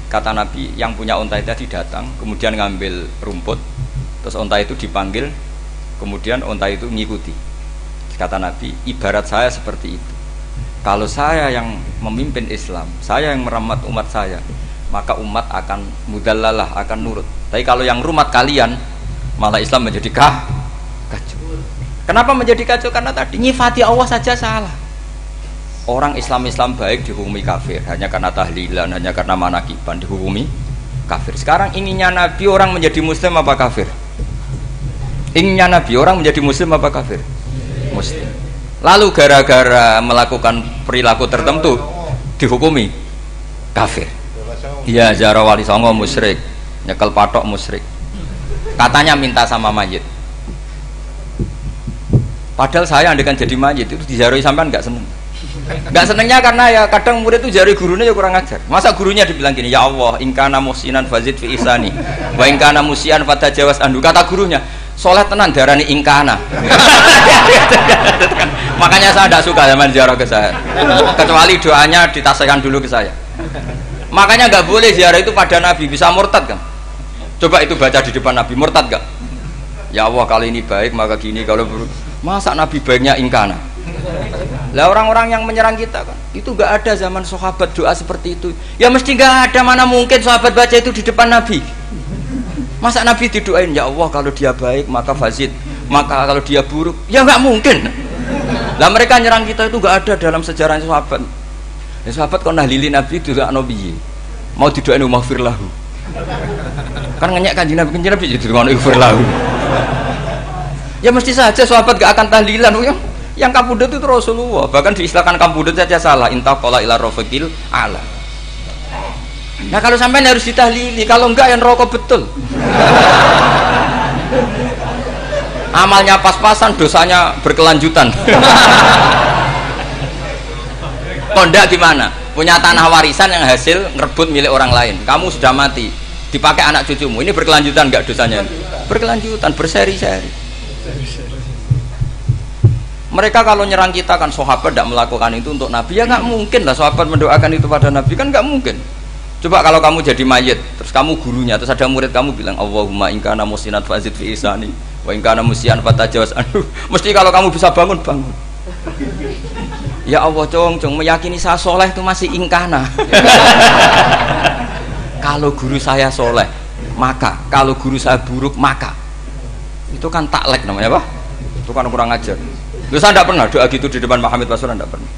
kata Nabi yang punya unta itu tadi datang, kemudian ngambil rumput, terus unta itu dipanggil, kemudian unta itu ngikuti. Kata Nabi, ibarat saya seperti itu. Kalau saya yang memimpin Islam, saya yang merawat umat saya, maka umat akan mudallalah, akan nurut. Tapi kalau yang rumat kalian, malah Islam menjadi kacau. Kenapa menjadi kacau? Karena tadi nyifati Allah saja salah. Orang Islam baik dihukumi kafir hanya karena tahlilan, hanya karena manakiban dihukumi kafir. Sekarang inginnya Nabi orang menjadi muslim apa kafir? Inginnya Nabi orang menjadi muslim apa kafir? Muslim. Lalu gara-gara melakukan perilaku tertentu dihukumi kafir. Iya, ziarah wali songo musyrik, nyekel patok musyrik. Katanya minta sama mayit. Padahal saya andekan jadi mayit itu diziarahi sampean enggak seneng. Enggak senengnya karena ya kadang murid itu ziarahi gurunya ya kurang ajar. Masa gurunya dibilang gini, "Ya Allah, in kana muhsinan fazid fi ihsani, wa in kana musian fatajawaz anhu." Kata gurunya, "Soleh tenan darani ingkana." Makanya saya tidak suka zaman ziarah ke saya, kecuali doanya ditasihkan dulu ke saya. Makanya nggak boleh ziarah itu pada Nabi, bisa murtad kan? Coba itu baca di depan Nabi, murtad gak? Ya Allah, kali ini baik maka gini, kalau buruk. Masa Nabi baiknya ingkana? Lah orang-orang yang menyerang kita kan, itu nggak ada zaman sahabat doa seperti itu. Ya mesti nggak ada, mana mungkin sahabat baca itu di depan Nabi. Masa Nabi didoain, ya Allah kalau dia baik maka fazid, maka kalau dia buruk, ya nggak mungkin. Lah mereka nyerang kita itu nggak ada dalam sejarah sahabat. Ya, sahabat kok nahlili Nabi itu gak nabi, mau didoain maghfir lahu. Kan ngenyek kanjeng Nabi jadi dengan maghfir lahu. Ya mesti saja sahabat gak akan tahlilan. Yang kabudut itu Rasulullah, bahkan diistilahkan kabudut saja salah. Intaqala ila rafiqil a'la. Nah kalau sampai harus ditahlili, kalau enggak yang rokok betul. Amalnya pas-pasan, dosanya berkelanjutan. Kondak gimana? Punya tanah warisan yang hasil ngerebut milik orang lain. Kamu sudah mati, dipakai anak cucumu. Ini berkelanjutan enggak dosanya? Berkelanjutan, berseri-seri. Mereka kalau nyerang kita kan sahabat tidak melakukan itu untuk Nabi, ya nggak mungkin lah sahabat mendoakan itu pada Nabi, kan nggak mungkin. Coba kalau kamu jadi mayit, terus kamu gurunya, terus ada murid kamu bilang Allahumma in kana muhsinan fazid fi ihsani wa in kana musian fatajawaz anhu. Mesti kalau kamu bisa bangun. Ya Allah, cong meyakini saya soleh itu masih ingkana. Kalau guru saya soleh, maka kalau guru saya buruk, maka itu kan taklek namanya, Pak. Itu kan kurang ajar. Loh, saya tidak pernah doa gitu di depan Pak Hamid Pasuruan, tidak pernah.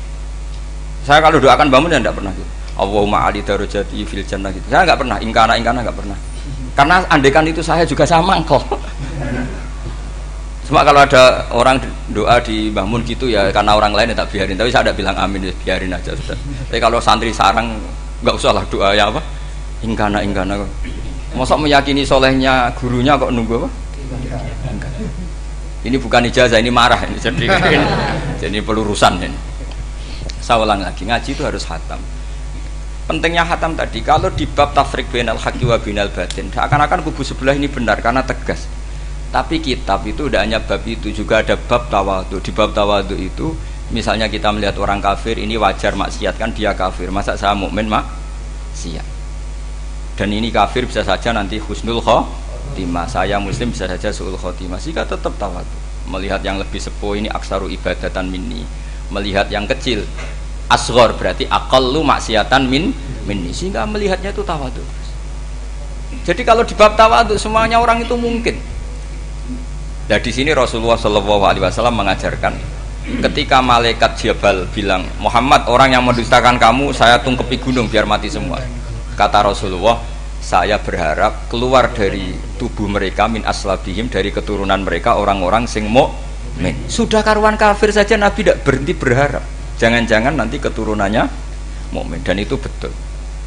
Saya kalau doakan bangun ya tidak pernah gitu. Allahumma ali darajati fil jannah gitu. Saya nggak pernah ingkana nggak pernah. Karena andekan itu saya juga sama kok. Cuma kalau ada orang doa di bangun gitu ya karena orang lain ya tak biarin. Tapi saya tidak bilang amin, ya biarin aja sudah. Tapi kalau santri sarang nggak usah lah doa ya apa? Ingkana kok. Masa meyakini solehnya gurunya kok nunggu apa? Ini bukan ijazah, ini marah ini. Jadi pelurusan ini. Saya ulang lagi, ngaji itu harus khatam. Pentingnya khatam tadi, kalau di bab tafriq bainal haqqi wa bainal batin, akan kubu sebelah ini benar karena tegas. Tapi kitab itu tidak hanya bab itu, juga ada bab tawadhu. Di bab tawadhu itu, misalnya kita melihat orang kafir, ini wajar maksiat kan dia kafir. Masa saya mukmin maksiat? Dan ini kafir bisa saja nanti husnul khotimah, saya muslim bisa saja su'ul khotimah. Sehingga tetap tawadhu. Melihat yang lebih sepuh ini aksaru ibadatan minni. Melihat yang kecil asghar berarti aqallu maksiatan minni, sehingga melihatnya itu tawadhu. Jadi kalau di bab tawadhu semuanya orang itu mungkin. Nah di sini Rasulullah SAW mengajarkan ketika malaikat Jabal bilang Muhammad, orang yang mendustakan kamu saya tungkepi gunung biar mati semua. Kata Rasulullah, saya berharap keluar dari tubuh mereka min aslabihim, dari keturunan mereka orang-orang sing mukmin. Sudah karuan kafir saja Nabi tidak berhenti berharap. Jangan-jangan nanti keturunannya mukmin, dan itu betul.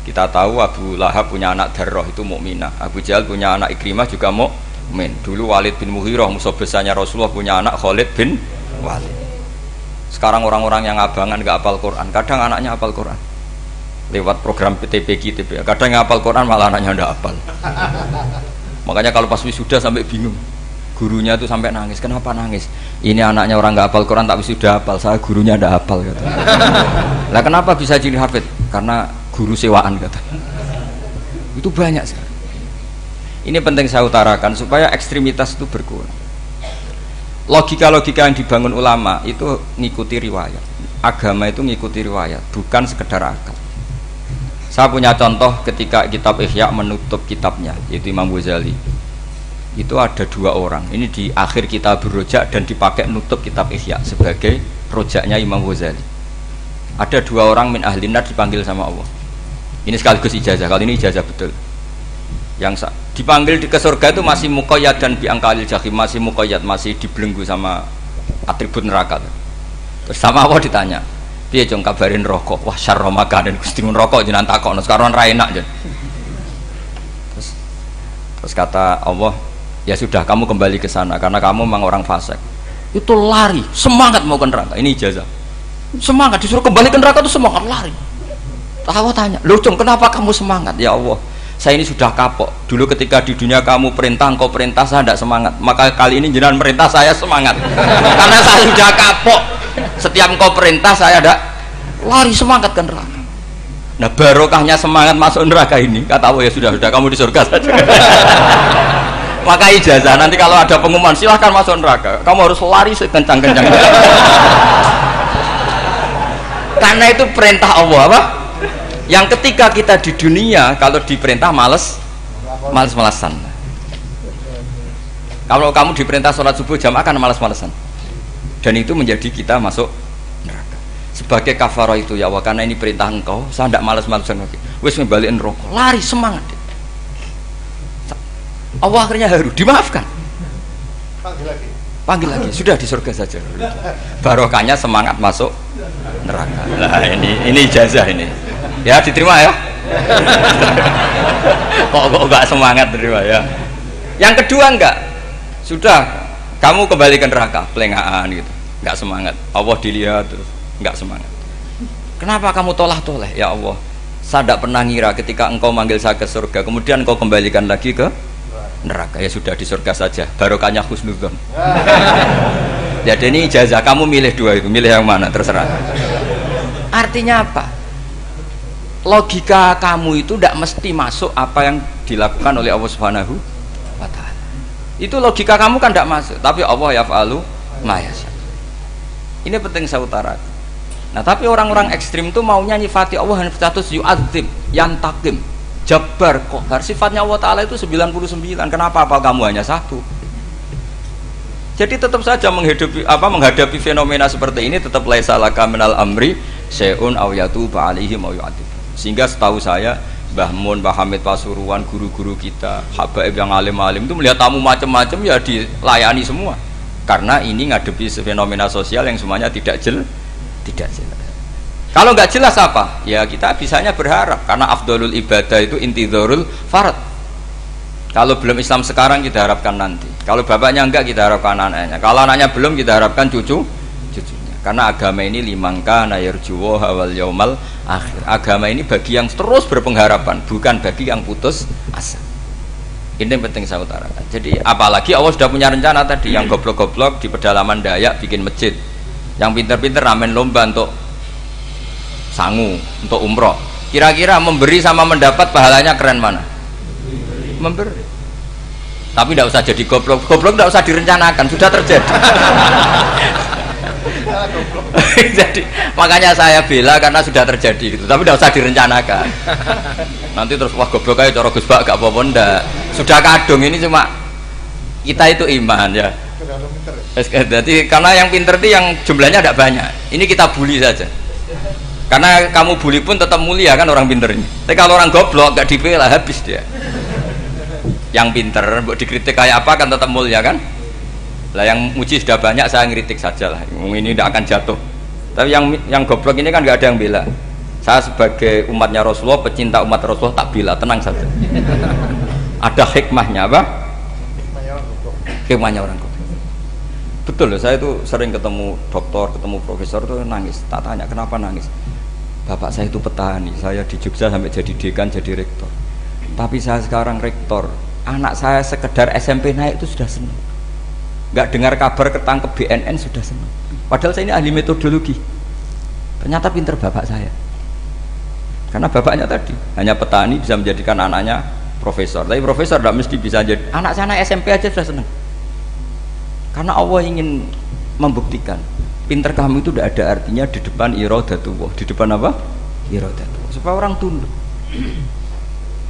Kita tahu Abu Lahab punya anak Darroh itu mukminah, Abu Jahal punya anak Ikrimah juga mukmin. Dulu Walid bin Mughirah musuh besarnya Rasulullah punya anak Khalid bin Walid. Sekarang orang-orang yang abangan gak hafal Quran, kadang anaknya hafal Quran. lewat program PTPQ, TPA. Kadang ngapal Quran malah anaknya ndak hafal. Makanya kalau pas wisuda sampai bingung. Gurunya itu sampai nangis. Kenapa nangis? Ini anaknya orang nggak hafal Quran tapi sudah hafal. Saya gurunya ndak hafal kata. Lah kenapa bisa jadi hafid? Karena guru sewaan kata. Itu banyak sekali. Ini penting saya utarakan supaya ekstremitas itu berkurang. Logika-logika yang dibangun ulama itu ngikuti riwayat. Agama itu ngikuti riwayat, bukan sekedar akal. Saya punya contoh ketika kitab Ihya menutup kitabnya, yaitu Imam Ghazali. Itu ada dua orang. Ini di akhir kitab Rojak dan dipakai nutup kitab Ihya sebagai rojaknya Imam Ghazali. Ada dua orang min ahli nar dipanggil sama Allah. Ini sekaligus ijazah. Kali ini ijazah betul. Yang dipanggil ke surga itu masih muqayyad dan biangkalil jahim, masih muqayyad, masih dibelenggu sama atribut neraka. Terus sama Allah ditanya, piye jong kabarin rokok? Wah syarra makanan Gusti mun rokok jenengan takokno sekarang ra enak jen. Terus kata Allah, ya sudah kamu kembali ke sana karena kamu memang orang fasik. Itu lari, semangat mau ke neraka. Ini ijazah. Semangat disuruh kembali ke neraka itu semangat lari. Allah tanya, "Loh, Jong, kenapa kamu semangat?" Ya Allah, saya ini sudah kapok. Dulu ketika di dunia kamu perintah, engkau perintah, saya tidak semangat. Maka kali ini jenengan perintah saya semangat. Karena saya sudah kapok. Setiap engkau perintah saya ada lari semangat ke neraka. Nah barokahnya semangat masuk neraka ini, kata Allah, ya sudah kamu di surga saja. Maka ijazah nanti kalau ada pengumuman silahkan masuk neraka, kamu harus lari sekencang-kencangnya. Karena itu perintah Allah apa? Yang ketika kita di dunia kalau diperintah males-malesan. Kalau kamu diperintah sholat subuh jamaah kan males-malesan. Dan itu menjadi kita masuk neraka. Sebagai kafarah itu ya Allah, karena ini perintah engkau, saya tidak males-malesan lagi. Wis ngebalikin rokok, lari semangat. Allah akhirnya haru, dimaafkan. Panggil lagi, sudah di surga saja. Barokahnya semangat masuk neraka. Nah ini ijazah ini. Ya diterima ya. kok enggak semangat terima ya. Yang kedua enggak. Sudah kamu kembali ke neraka, pelengahan gitu. Enggak semangat. Allah dilihat terus enggak semangat. Kenapa kamu toleh? Ya Allah, saya tidak pernah ngira ketika engkau manggil saya ke surga, kemudian engkau kembalikan lagi ke neraka. Ya sudah di surga saja. Barokahnya husnudzon. Jadi ini ijazah, kamu milih dua itu, milih yang mana terserah. Artinya apa? Logika kamu itu tidak mesti masuk apa yang dilakukan oleh Allah Subhanahu wa Ta'ala. Itu logika kamu kan tidak masuk, tapi Allah yaf'alu ma yasha. Ini penting saya utarakan. Nah, tapi orang-orang ekstrim itu maunya nyifati Allah dengan status yu'adzib, yantakim, jabbar, qahar. Sifatnya Allah Ta'ala itu 99. Kenapa apa kamu hanya satu? Jadi tetap saja menghadapi fenomena seperti ini tetap laisa laka minal amri syai'un aw yatuba alaihim aw yu'adzib. Sehingga setahu saya Mbah Mun, Mbah Hamid Pasuruan, guru-guru kita, habaib yang alim-alim itu melihat tamu macam-macam ya dilayani semua. Karena ini ngadepi fenomena sosial yang semuanya tidak jelas. Kalau nggak jelas apa? Ya kita bisanya berharap karena afdolul ibadah itu intidharul farad. Kalau belum Islam sekarang kita harapkan nanti. Kalau bapaknya enggak kita harapkan anaknya. Kalau anaknya belum kita harapkan cucunya. Karena agama ini limangka nayarjuwo hawal yaumal akhir. Agama ini bagi yang terus berpengharapan, bukan bagi yang putus asa. Ini yang penting saya utarakan. Jadi apalagi Allah sudah punya rencana tadi, yang goblok-goblok di pedalaman Dayak bikin masjid, yang pinter-pinter ramen lomba untuk sangu, untuk umroh. Kira-kira memberi sama mendapat pahalanya keren mana? Memberi. Tapi tidak usah jadi goblok. Goblok tidak usah direncanakan, sudah terjadi. Jadi makanya saya bela karena sudah terjadi gitu. Tapi tidak usah direncanakan. Nanti terus wah goblok aja cara Gus Bak gak apa-apa ndak. Sudah kadung, ini cuma kita itu iman ya. Jadi karena yang pinter itu yang jumlahnya tidak banyak. Ini kita bully saja. Karena kamu bully pun tetap mulia kan orang pinter ini. Tapi kalau orang goblok gak dibela habis dia. Yang pinter buat dikritik kayak apa kan tetap mulia kan. Lah yang muji sudah banyak, saya ngeritik saja lah. Ini tidak akan jatuh. Tapi yang goblok ini kan nggak ada yang bela. Saya sebagai umatnya Rasulullah, pecinta umat Rasulullah tak bela, tenang saja. Ada hikmahnya apa? Hikmahnya orang goblok. Betul loh, saya itu sering ketemu dokter, ketemu profesor tuh nangis. Tak tanya kenapa nangis. bapak saya itu petani, saya di Jogja sampai jadi dekan, jadi rektor. Tapi saya sekarang rektor, anak saya sekedar SMP naik itu sudah senang. Nggak dengar kabar ketangkep BNN sudah senang. Padahal saya ini ahli metodologi. Ternyata pinter bapak saya. Karena bapaknya tadi hanya petani bisa menjadikan anaknya profesor. Tapi profesor tidak mesti bisa jadi. Anak saya anak SMP aja sudah senang. Karena Allah ingin membuktikan pinter kamu itu tidak ada artinya di depan iradatullah. Di depan apa? Iradatullah. Supaya orang tunduk.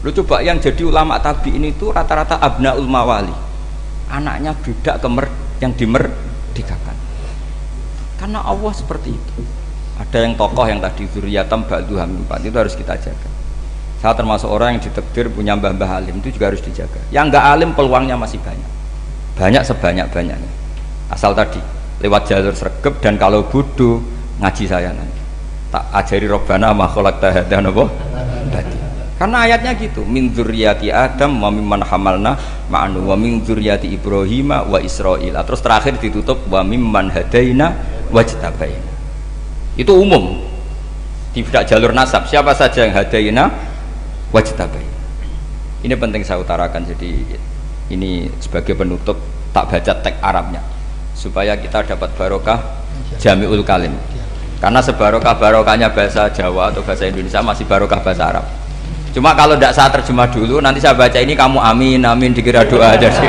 Lu coba yang jadi ulama tabi'in itu rata-rata abnaul mawali. Anaknya budak yang dimerdekakan. Karena Allah seperti itu. Ada yang tokoh yang tadi zuriyatam ba'duha min ba'd, itu harus kita jaga. Saya termasuk orang yang ditakdir punya mbah-mbah alim, itu juga harus dijaga. Yang enggak alim peluangnya masih banyak. Banyak sebanyak-banyaknya. Asal tadi lewat jalur sregep, dan kalau bodoh ngaji saya nanti. Tak ajari Rabbana ma khalaqta hadza napa? Karena ayatnya gitu, min dzurriyyati Adam wa mimman hamalna ma'anu wa min dzurriyyati Ibrahim wa Israil. Terus terakhir ditutup wa mimman hadaina wajtabaina. Itu umum. Tidak jalur nasab. Siapa saja yang hadaina wajtabaina. Ini penting saya utarakan, jadi ini sebagai penutup tak baca teks Arabnya supaya kita dapat barokah jami'ul kalim. Karena sebarokah-barokahnya bahasa Jawa atau bahasa Indonesia masih barokah bahasa Arab. Cuma kalau tidak saya terjemah dulu, nanti saya baca ini kamu amin amin dikira doa aja sih.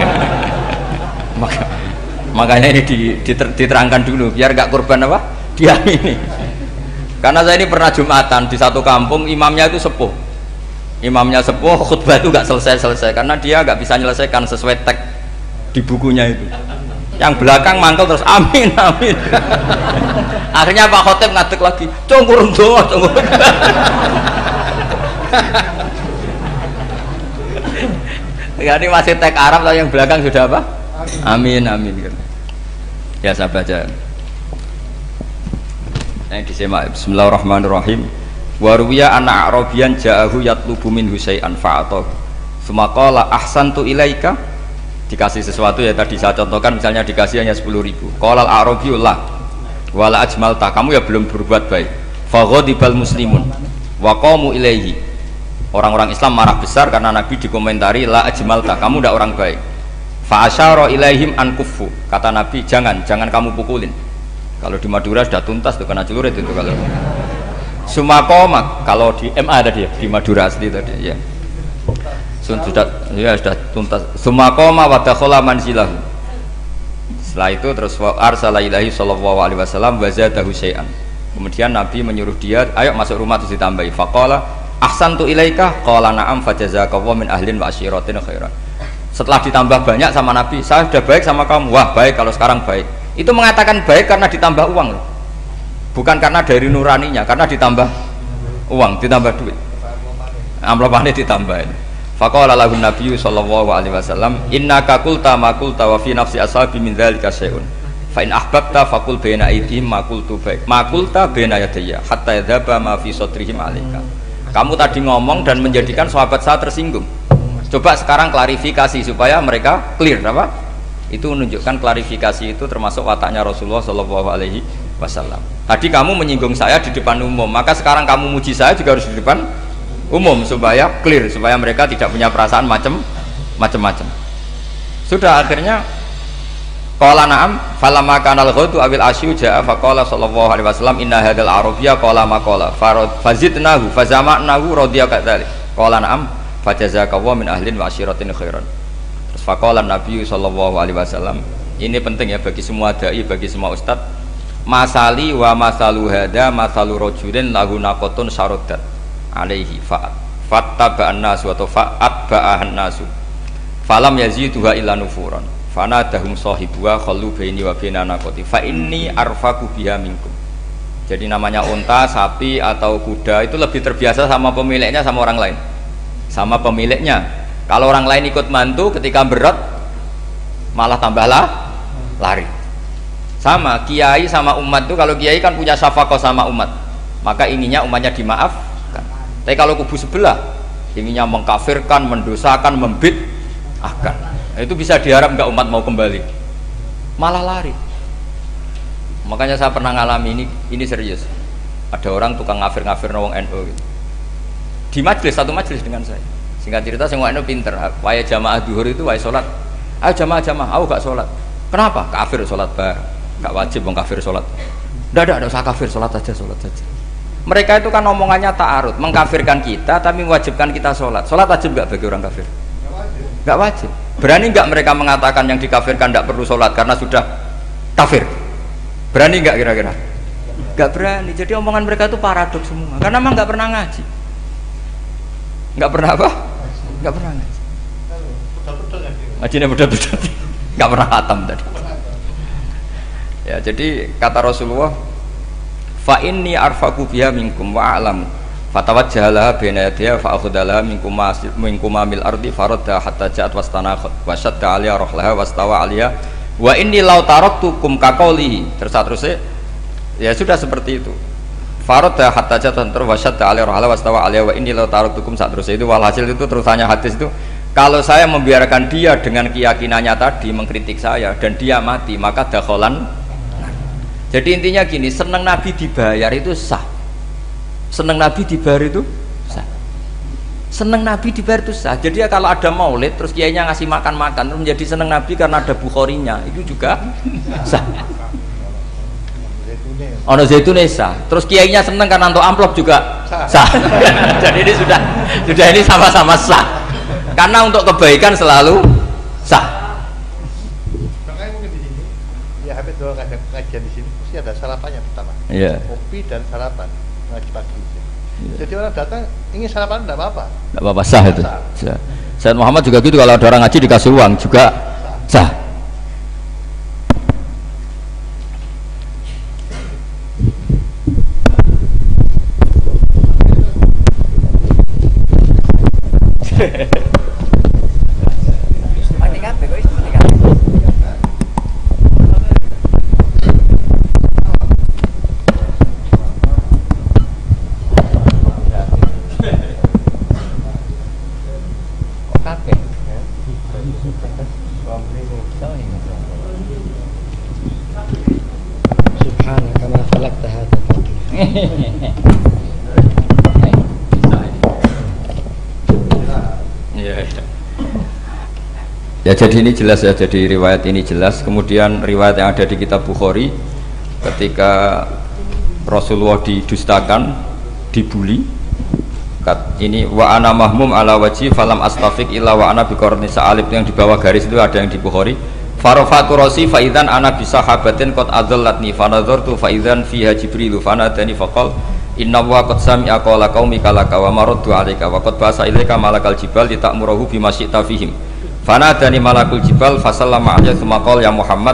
Makanya ini diterangkan dulu biar gak korban apa diamini. Karena saya ini pernah Jumatan di satu kampung, imamnya itu sepuh. Imamnya sepuh, khutbah itu gak selesai karena dia gak bisa menyelesaikan sesuai teks di bukunya itu. Yang belakang mangkel terus amin amin. Akhirnya Pak Khotib ngadeg lagi, congkurung doa, congkurung. Ini masih teks Arab, tapi yang belakang sudah apa? Amin amin. Ya saya baca. Yang disimak. Bismillahirrahmanirrahim. Waruwiya anna Arabian ja'ahu yatlubu min husay'an fa'atahu. Sumaqala ahsantu ilaika. Dikasih sesuatu ya tadi saya contohkan, misalnya dikasih hanya 10.000. Qala al-arabiyullah wala ajmalta, kamu ya belum berbuat baik. Faghadibal muslimun wa qamu ilaihi. Orang-orang Islam marah besar karena Nabi dikomentari la ajmalta, kamu tidak orang baik. Fa asyara ilaihim an kuffu, kata Nabi jangan kamu pukulin. Kalau di Madura sudah tuntas tuh kena celurit itu kalau. Sumakoma kalau di MA tadi ya, di Madura asli tadi ya. Sudah tuntas. Sumakoma wa dakhala manzilahu. Setelah itu terus arsala ilahi sallallahu alaihi wasallam wa zadahu syai'an. Kemudian Nabi menyuruh dia, ayo masuk rumah terus ditambahi. Faqala ahsantu ilaika qala na'am fajazakallahu min ahlin wa asyiratin khairan. Setelah ditambah banyak sama Nabi, saya sudah baik sama kamu. Wah, baik kalau sekarang baik. Itu mengatakan baik karena ditambah uang loh. Bukan karena dari nuraninya, karena ditambah uang, ditambah duit. Amplopane ditambahin. Faqala lahu Nabi sallallahu alaihi wasallam, innaka qulta ma qulta wa fi nafsi ashabi min dzalika syai'un. Fa in ahbabta faqul baina aydihim ma qultu baik. Ma qulta baina yadayya hatta yadhaba ma fi sadrihim alaika. Kamu tadi ngomong dan menjadikan sahabat saya tersinggung. Coba sekarang klarifikasi supaya mereka clear apa? Itu menunjukkan klarifikasi itu termasuk wataknya Rasulullah sallallahu alaihi wasallam. Tadi kamu menyinggung saya di depan umum, maka sekarang kamu muji saya juga harus di depan umum supaya clear, supaya mereka tidak punya perasaan macam-macam. Sudah akhirnya qala na'am falamma kana al-ghadu awil asyu ja'a faqala sallallahu alaihi wasallam inna hadzal arabiyya qala ma qala fazidnahu fazama'nahu radiya kadzalik qala na'am fajazakallahu min ahlin wa asyiratin khairan. Terus faqala Nabi sallallahu alaihi wasallam, ini penting ya bagi semua dai, bagi semua ustaz, masali wa masalu hada masalu rajulin lahu naqatun syaraddat alaihi fattaba'an nasu atau fa'atba'ahan nasu falam yaziduha illa nufuran fanadahum sahibuha khallu baini wa baina naqati fa inni arfaku biha minkum. Jadi namanya unta, sapi atau kuda itu lebih terbiasa sama pemiliknya sama orang lain, sama pemiliknya. Kalau orang lain ikut mantu ketika berat malah tambahlah lari. Sama kiai sama umat itu, kalau kiai kan punya syafaqah sama umat, maka inginnya umatnya dimaaf. Tapi kalau kubu sebelah inginnya mengkafirkan, mendosakan, membid'ahkan, itu bisa diharap nggak umat mau kembali, malah lari. Makanya saya pernah ngalami ini serius. Ada orang tukang ngafir-ngafir wong NU gitu. Di majelis, satu majelis dengan saya. Singkat cerita saya NU pinter. Waya jamaah duhur itu waya sholat. Ayo jamaah, aku gak sholat. Kenapa? Kafir sholat bareng. Gak wajib wong kafir sholat. Tidak usah kafir, sholat saja. Mereka itu kan omongannya ta'arud, mengkafirkan kita tapi mewajibkan kita sholat. Sholat wajib gak bagi orang kafir? Gak wajib. Berani gak mereka mengatakan yang dikafirkan tidak perlu sholat karena sudah kafir? Berani gak kira-kira? Gak berani. Jadi omongan mereka itu paradoks semua. Karena memang gak pernah ngaji. Gak pernah apa? Gak pernah ngaji. Ngajinya betul-betul. Gak pernah khatam tadi. Ya, jadi kata Rasulullah, fa inni arfaqu biha minkum wa a'lamu fatawajjaha baina yadayha fa akhudalaha minkum mil ardi faradda hatta ja'at wastanakhat wa shadda 'alaiha rahlaha wastawa 'alaiha wa inni law taraktukum kaqaulihi. Terus ya sudah seperti itu. Faradda hatta ja'at wa shadda 'alaiha rahlaha wastawa 'alaiha wa inni law taraktukum terus itu walhasil itu terusannya hadis itu, kalau saya membiarkan dia dengan keyakinannya tadi mengkritik saya dan dia mati maka dakholan. Jadi intinya gini, seneng Nabi dibayar itu sah. Seneng Nabi dibayar itu sah. Seneng Nabi dibayar itu sah. Jadi ya kalau ada maulid terus kiainya ngasih makan-makan terus menjadi seneng Nabi karena ada Bukharinya, itu juga sah. Ono zaitune sah. Terus kiainya seneng karena untuk amplop juga sah. Jadi ini sudah ini sama-sama sah. Karena untuk kebaikan selalu sah. Makanya mungkin di sini, ya habis doang kajian di sini mesti ada sarapannya pertama. Yeah. Kopi dan sarapan ngaji pagi. Yeah. Jadi orang datang ingin sarapan tidak apa-apa. Tidak apa-apa, sah itu. Sah. Sayyid Muhammad juga gitu, kalau ada orang ngaji dikasih uang juga sah. Ya, jadi ini jelas ya, jadi riwayat ini jelas. Kemudian riwayat yang ada di kitab Bukhari ketika Rasulullah didustakan, dibuli, ini wa ana mahmum ala wajhi falam astafiq illa wa ana biqarni sa'alib, yang di bawah garis itu ada yang di Bukhari. Farafatu rasi fa idzan ana bi sahabatin qad adallatni fa nadartu fa idzan fiha jibril fa nadani faqal inna wa qad sami'a qala qaumika laka wa maraddu 'alaika wa qad basa ilaika malakal jibal litamurahu bima syi'ta fihim. Fanadani malakul jibal fasallama alayhi tsumma qala ya Muhammad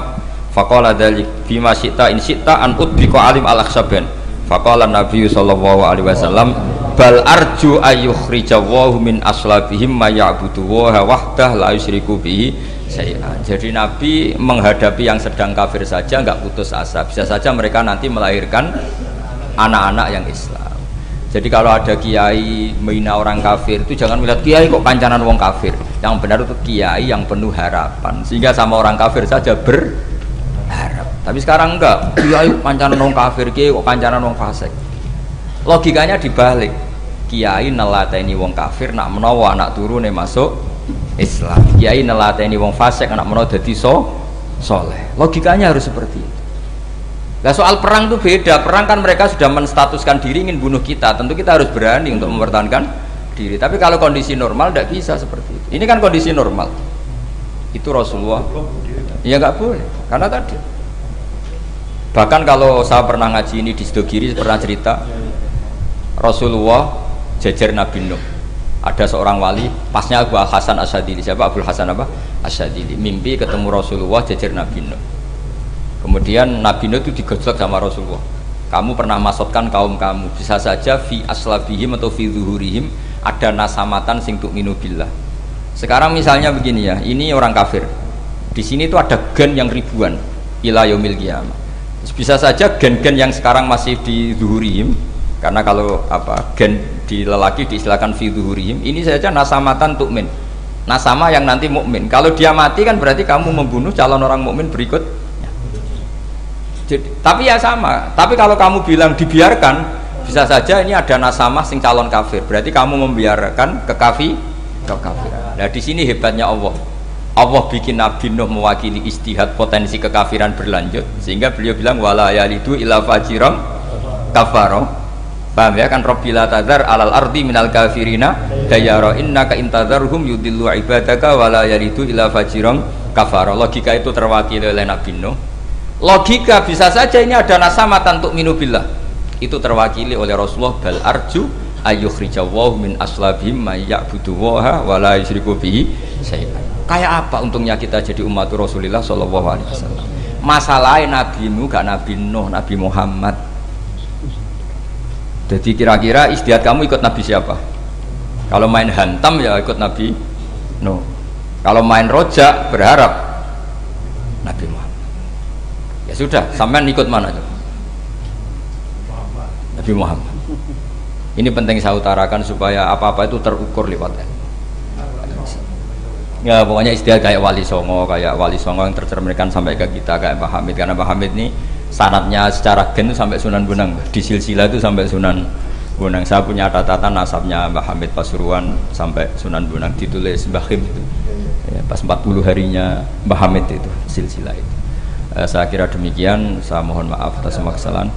faqala dzalik bima syi'ta in syi'ta an udbika alim al-akhsaban faqala Nabi sallallahu alaihi wasallam bal arju ayyukhrijawahu min aslabihim ma ya'budu wa wahdah la yusyriku bihi syai'an. Jadi Nabi menghadapi yang sedang kafir saja enggak putus asa, bisa saja mereka nanti melahirkan anak-anak yang Islam. Jadi kalau ada kiai menghina orang kafir itu jangan melihat kiai kok kancanan wong kafir. Yang benar itu kiai yang penuh harapan, sehingga sama orang kafir saja berharap. Tapi sekarang enggak, kiai kancanan wong kafir, kiai kok kancanan wong fasik. Logikanya dibalik. Kiai nelateni wong kafir nak menawa anak turune masuk Islam. Kiai nelateni wong fasik anak menawa dadi soleh. Logikanya harus seperti itu. Nah, soal perang itu beda. Perang kan mereka sudah menstatuskan diri ingin bunuh kita. Tentu kita harus berani untuk mempertahankan diri. Tapi kalau kondisi normal tidak bisa seperti itu. Ini kan kondisi normal. Itu Rasulullah. Ya nggak boleh. Karena tadi. Bahkan kalau saya pernah ngaji ini di Sidogiri, pernah cerita Rasulullah jajar Nabi Nuh. Ada seorang wali, pasnya Abu Hasan Asyadili. Siapa Abu Hasan apa? Asyadili. Mimpi ketemu Rasulullah jajar Nabi Nuh. Kemudian Nabi Nuh itu digojlok sama Rasulullah. Kamu pernah maksudkan kaum kamu, bisa saja fi aslabihim atau fi zuhurihim ada nasamatan sing tu'minu billah. Sekarang misalnya begini ya, ini orang kafir. Di sini itu ada gen yang ribuan ila yaumil qiyamah. Bisa saja gen-gen yang sekarang masih di zuhurihim, karena kalau apa gen di lelaki diistilahkan fi zuhurihim, ini saja nasamatan tu'min. Nasama yang nanti mukmin. Kalau dia mati kan berarti kamu membunuh calon orang mukmin berikut. Jadi, tapi ya sama. Tapi kalau kamu bilang dibiarkan, Bisa saja ini ada nasamah sing calon kafir. Berarti kamu membiarkan kekafiran. Nah di sini hebatnya Allah. Allah bikin Nabi Nuh mewakili istihad potensi kekafiran berlanjut, sehingga beliau bilang wala yalidu illa fajiran kafaro. Paham ya kan? Rabbila tadzar alal ardi minal kafirina dayara innaka intadzarhum yudillu ibadaka wala yalidu illa fajiran kafaro. Logika itu terwakili oleh Nabi Nuh. Logika bisa saja ini ada nasamatan untuk minubillah. Itu terwakili oleh Rasulullah bal arju ayyukhrijawahu min aslabihim may ya'buduwaha wa la yusyriku bihi syai'an. Kayak apa untungnya kita jadi umat Rasulullah sallallahu alaihi wasallam? Masalahnya nabimu gak Nabi Nuh, Nabi Muhammad. Jadi kira-kira istihad kamu ikut Nabi siapa? Kalau main hantam ya ikut Nabi Nuh. Kalau main rojak berharap Nabi Muhammad. Ya sudah, sampean ikut mana tuh? Nabi Muhammad. Ini penting saya utarakan supaya apa-apa itu terukur lewat ilmu. Ya pokoknya istilah kayak Wali Songo yang tercerminkan sampai ke kita kayak Pak Hamid, karena Pak Hamid ini sanadnya secara gen sampai Sunan Bonang, di silsilah itu sampai Sunan Bonang. Saya punya catatan nasabnya Mbah Hamid Pasuruan sampai Sunan Bonang, ditulis Mbah Khim itu. Ya, pas 40 harinya Mbah Hamid itu silsilah itu. Saya kira demikian, saya mohon maaf atas semua kesalahan.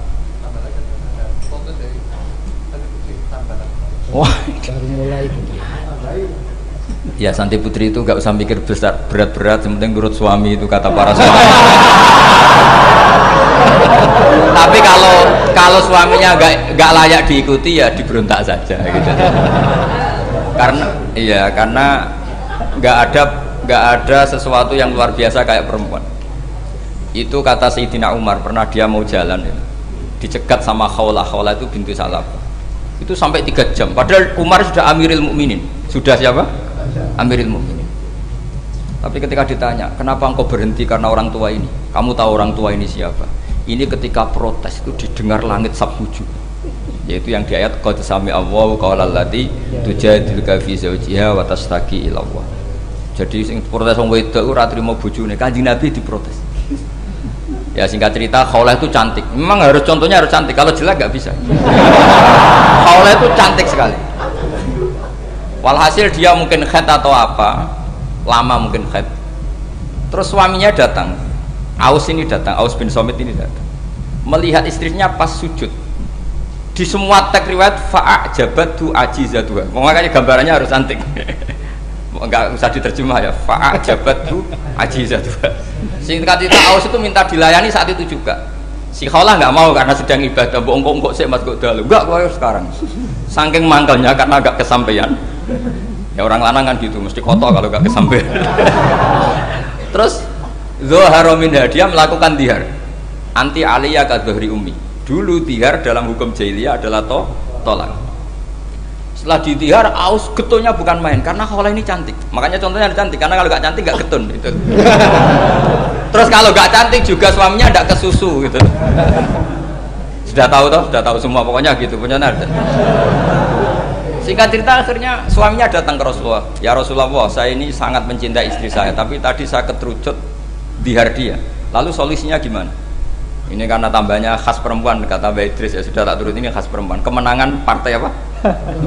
Wah, baru mulai. Ya Santi Putri itu gak usah mikir besar berat-berat, yang penting nurut suami, itu kata para suami. Tapi kalau suaminya gak layak diikuti ya diberontak saja gitu. Karena gak ada sesuatu yang luar biasa kayak perempuan. Itu kata Sayyidina Umar, pernah dia mau jalan ya, dicegat sama Khawlah itu bintu Salabah. Itu sampai 3 jam, padahal Umar sudah Amiril Mukminin. Sudah siapa? Amiril Mukminin. Tapi ketika ditanya, kenapa engkau berhenti karena orang tua ini? Kamu tahu orang tua ini siapa? Ini ketika protes itu didengar langit sabtuju, yaitu yang di ayat qad sami Allahu qaulal lati tujadiluka fi zawjiha wa tashtaki ila Allah. Jadi sing protes wong wedok ora trimo bojone, Kanjeng Nabi diprotes. Ya singkat cerita, Khawlah itu cantik. Memang contohnya harus cantik. Kalau jelek nggak bisa. Khawlah itu cantik sekali. Walhasil dia mungkin khed atau apa, lama mungkin khed. Terus suaminya datang. Aus bin Somit ini datang. Melihat istrinya pas sujud. Di semua teks riwayat fa'ajabatu ajizatuha. Makanya gambarannya harus cantik. Enggak usah diterjemah ya, fa'ajabatu ajizatuha. Singkat cerita Aus itu minta dilayani saat itu juga. Si Khawlah nggak mau karena sedang ibadah. Mbok sik mas kok dalu. Enggak kowe sekarang. Saking mangkelnya karena agak kesampaian. Ya orang lanang kan gitu, mesti kotor kalau enggak kesampaian. Terus Zuhara minha, dia melakukan dihar. Anti aliyah ka dhuhri ummi. Dulu dihar dalam hukum jahiliyah adalah tolak. Setelah ditihar, Aus getulnya bukan main karena Khawlah ini cantik. Makanya contohnya cantik, karena kalau nggak cantik nggak getun gitu. Terus kalau nggak cantik juga suaminya nggak kesusu gitu. Sudah tahu semua pokoknya gitu punya nada. Singkat cerita akhirnya suaminya datang ke Rasulullah. Ya Rasulullah, saya ini sangat mencintai istri saya, tapi tadi saya keterucut dihar dia. Lalu solusinya gimana? Ini karena tambahnya khas perempuan, kata Mbak Idris, ya sudah tak turut, ini khas perempuan. Kemenangan partai apa?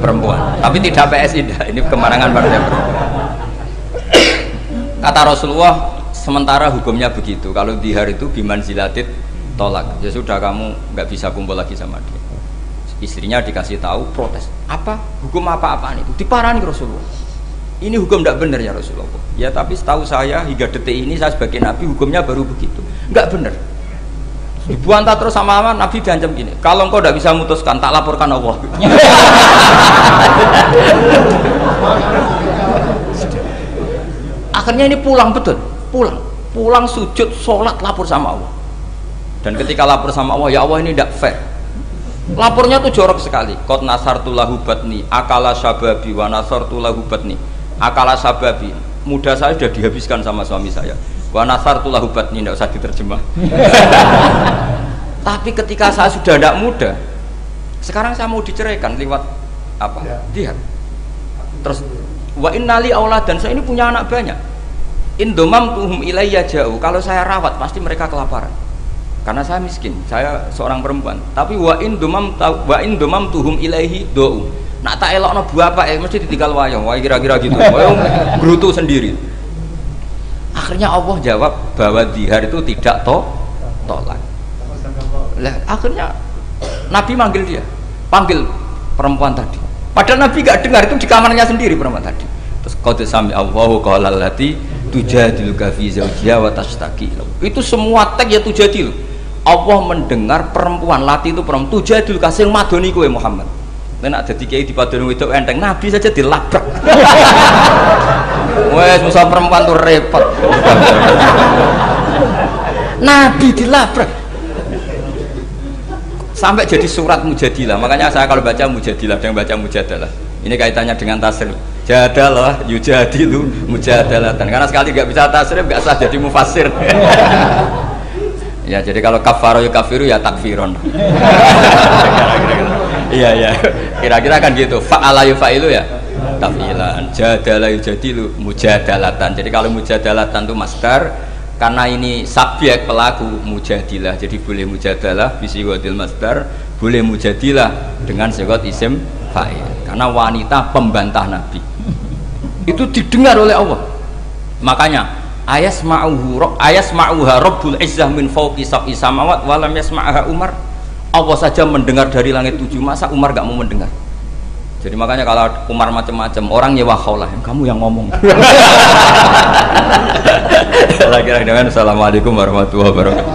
Perempuan. Tapi tidak PSI, ini kemenangan partai perempuan. Kata Rasulullah, sementara hukumnya begitu. Kalau dihar itu biman zilatit tolak. Ya sudah, kamu nggak bisa kumpul lagi sama dia. Istrinya dikasih tahu, protes. Apa? Hukum apa-apaan itu? Diparani Rasulullah. Ini hukum tidak benar ya Rasulullah. Ya tapi setahu saya hingga detik ini saya sebagai Nabi hukumnya baru begitu. Nggak benar. Dibuantah terus sama Nabi diancam gini, kalau engkau tidak bisa memutuskan tak laporkan Allah. Akhirnya ini pulang sujud sholat lapor sama Allah. Dan ketika lapor sama Allah, ya Allah ini tidak fair. Lapornya tuh jorok sekali. Qad nasartu lahu batni akala syababi wa nasartu lahu batni akala syababi. Muda saya sudah dihabiskan sama suami saya. Wa nasartu lahu batni, tidak usah diterjemah. Tapi ketika saya sudah tidak muda, sekarang saya mau diceraikan lewat apa? Dia. Terus wa innali aulad, dan saya ini punya anak banyak. Indomam tuhum ilayya jauh. Kalau saya rawat pasti mereka kelaparan. Karena saya miskin, saya seorang perempuan. Tapi wa in domam tuhum ilaihi do'u. Nak tak elokno bapak mesti ditinggal wayang. Wah kira-kira gitu. Wayang gerutu sendiri. Akhirnya Allah jawab bahwa dihar itu tidak tolak. Lah akhirnya Nabi manggil dia, panggil perempuan tadi. Padahal Nabi gak dengar, itu di kamarnya sendiri perempuan tadi. Terus qad sami Allahu qala allati tujadiluka fi zawjiha wa tashtaki. Itu semua teks ya tujadilu. Allah mendengar perempuan, lati itu perempuan tujadil kasih madoni kowe Muhammad. Nek dadi kiai dipadoni wedok enteng, Nabi saja dilabrak. Wes musuh perempuan tuh repot. Nabi dilabrak. Sampai jadi surat Mujadilah. Makanya saya kalau baca Mujadilah dan baca Mujadalah. Ini kaitannya dengan tasrif. Jadalah yujadilu mujadalatan. Karena sekali nggak bisa tasrif nggak sah jadi mufassir. Ya jadi kalau kafaro ya kafiru ya takfiron. Iya kira-kira kan gitu. Fa'ala yufa'ilu ya tafilan. Jadalah yujadilu mujadalatan. Jadi kalau mujadalatan itu masdar, karena ini subjek pelaku mujadilah, jadi boleh mujadalah bisigotil masdar, boleh mujadilah dengan sigot isim fa'il. Karena wanita pembantah Nabi itu didengar oleh Allah. Makanya ayasma'uha Rabbul Izzah min fawqi sab'i samawat walam yasma'aha Umar. Allah saja mendengar dari langit 7, masa Umar gak mau mendengar? Jadi makanya kalau Umar macam-macam, orang nyewa khaulah, kamu yang ngomong. Kira-kira dengan Assalamualaikum warahmatullahi wabarakatuh.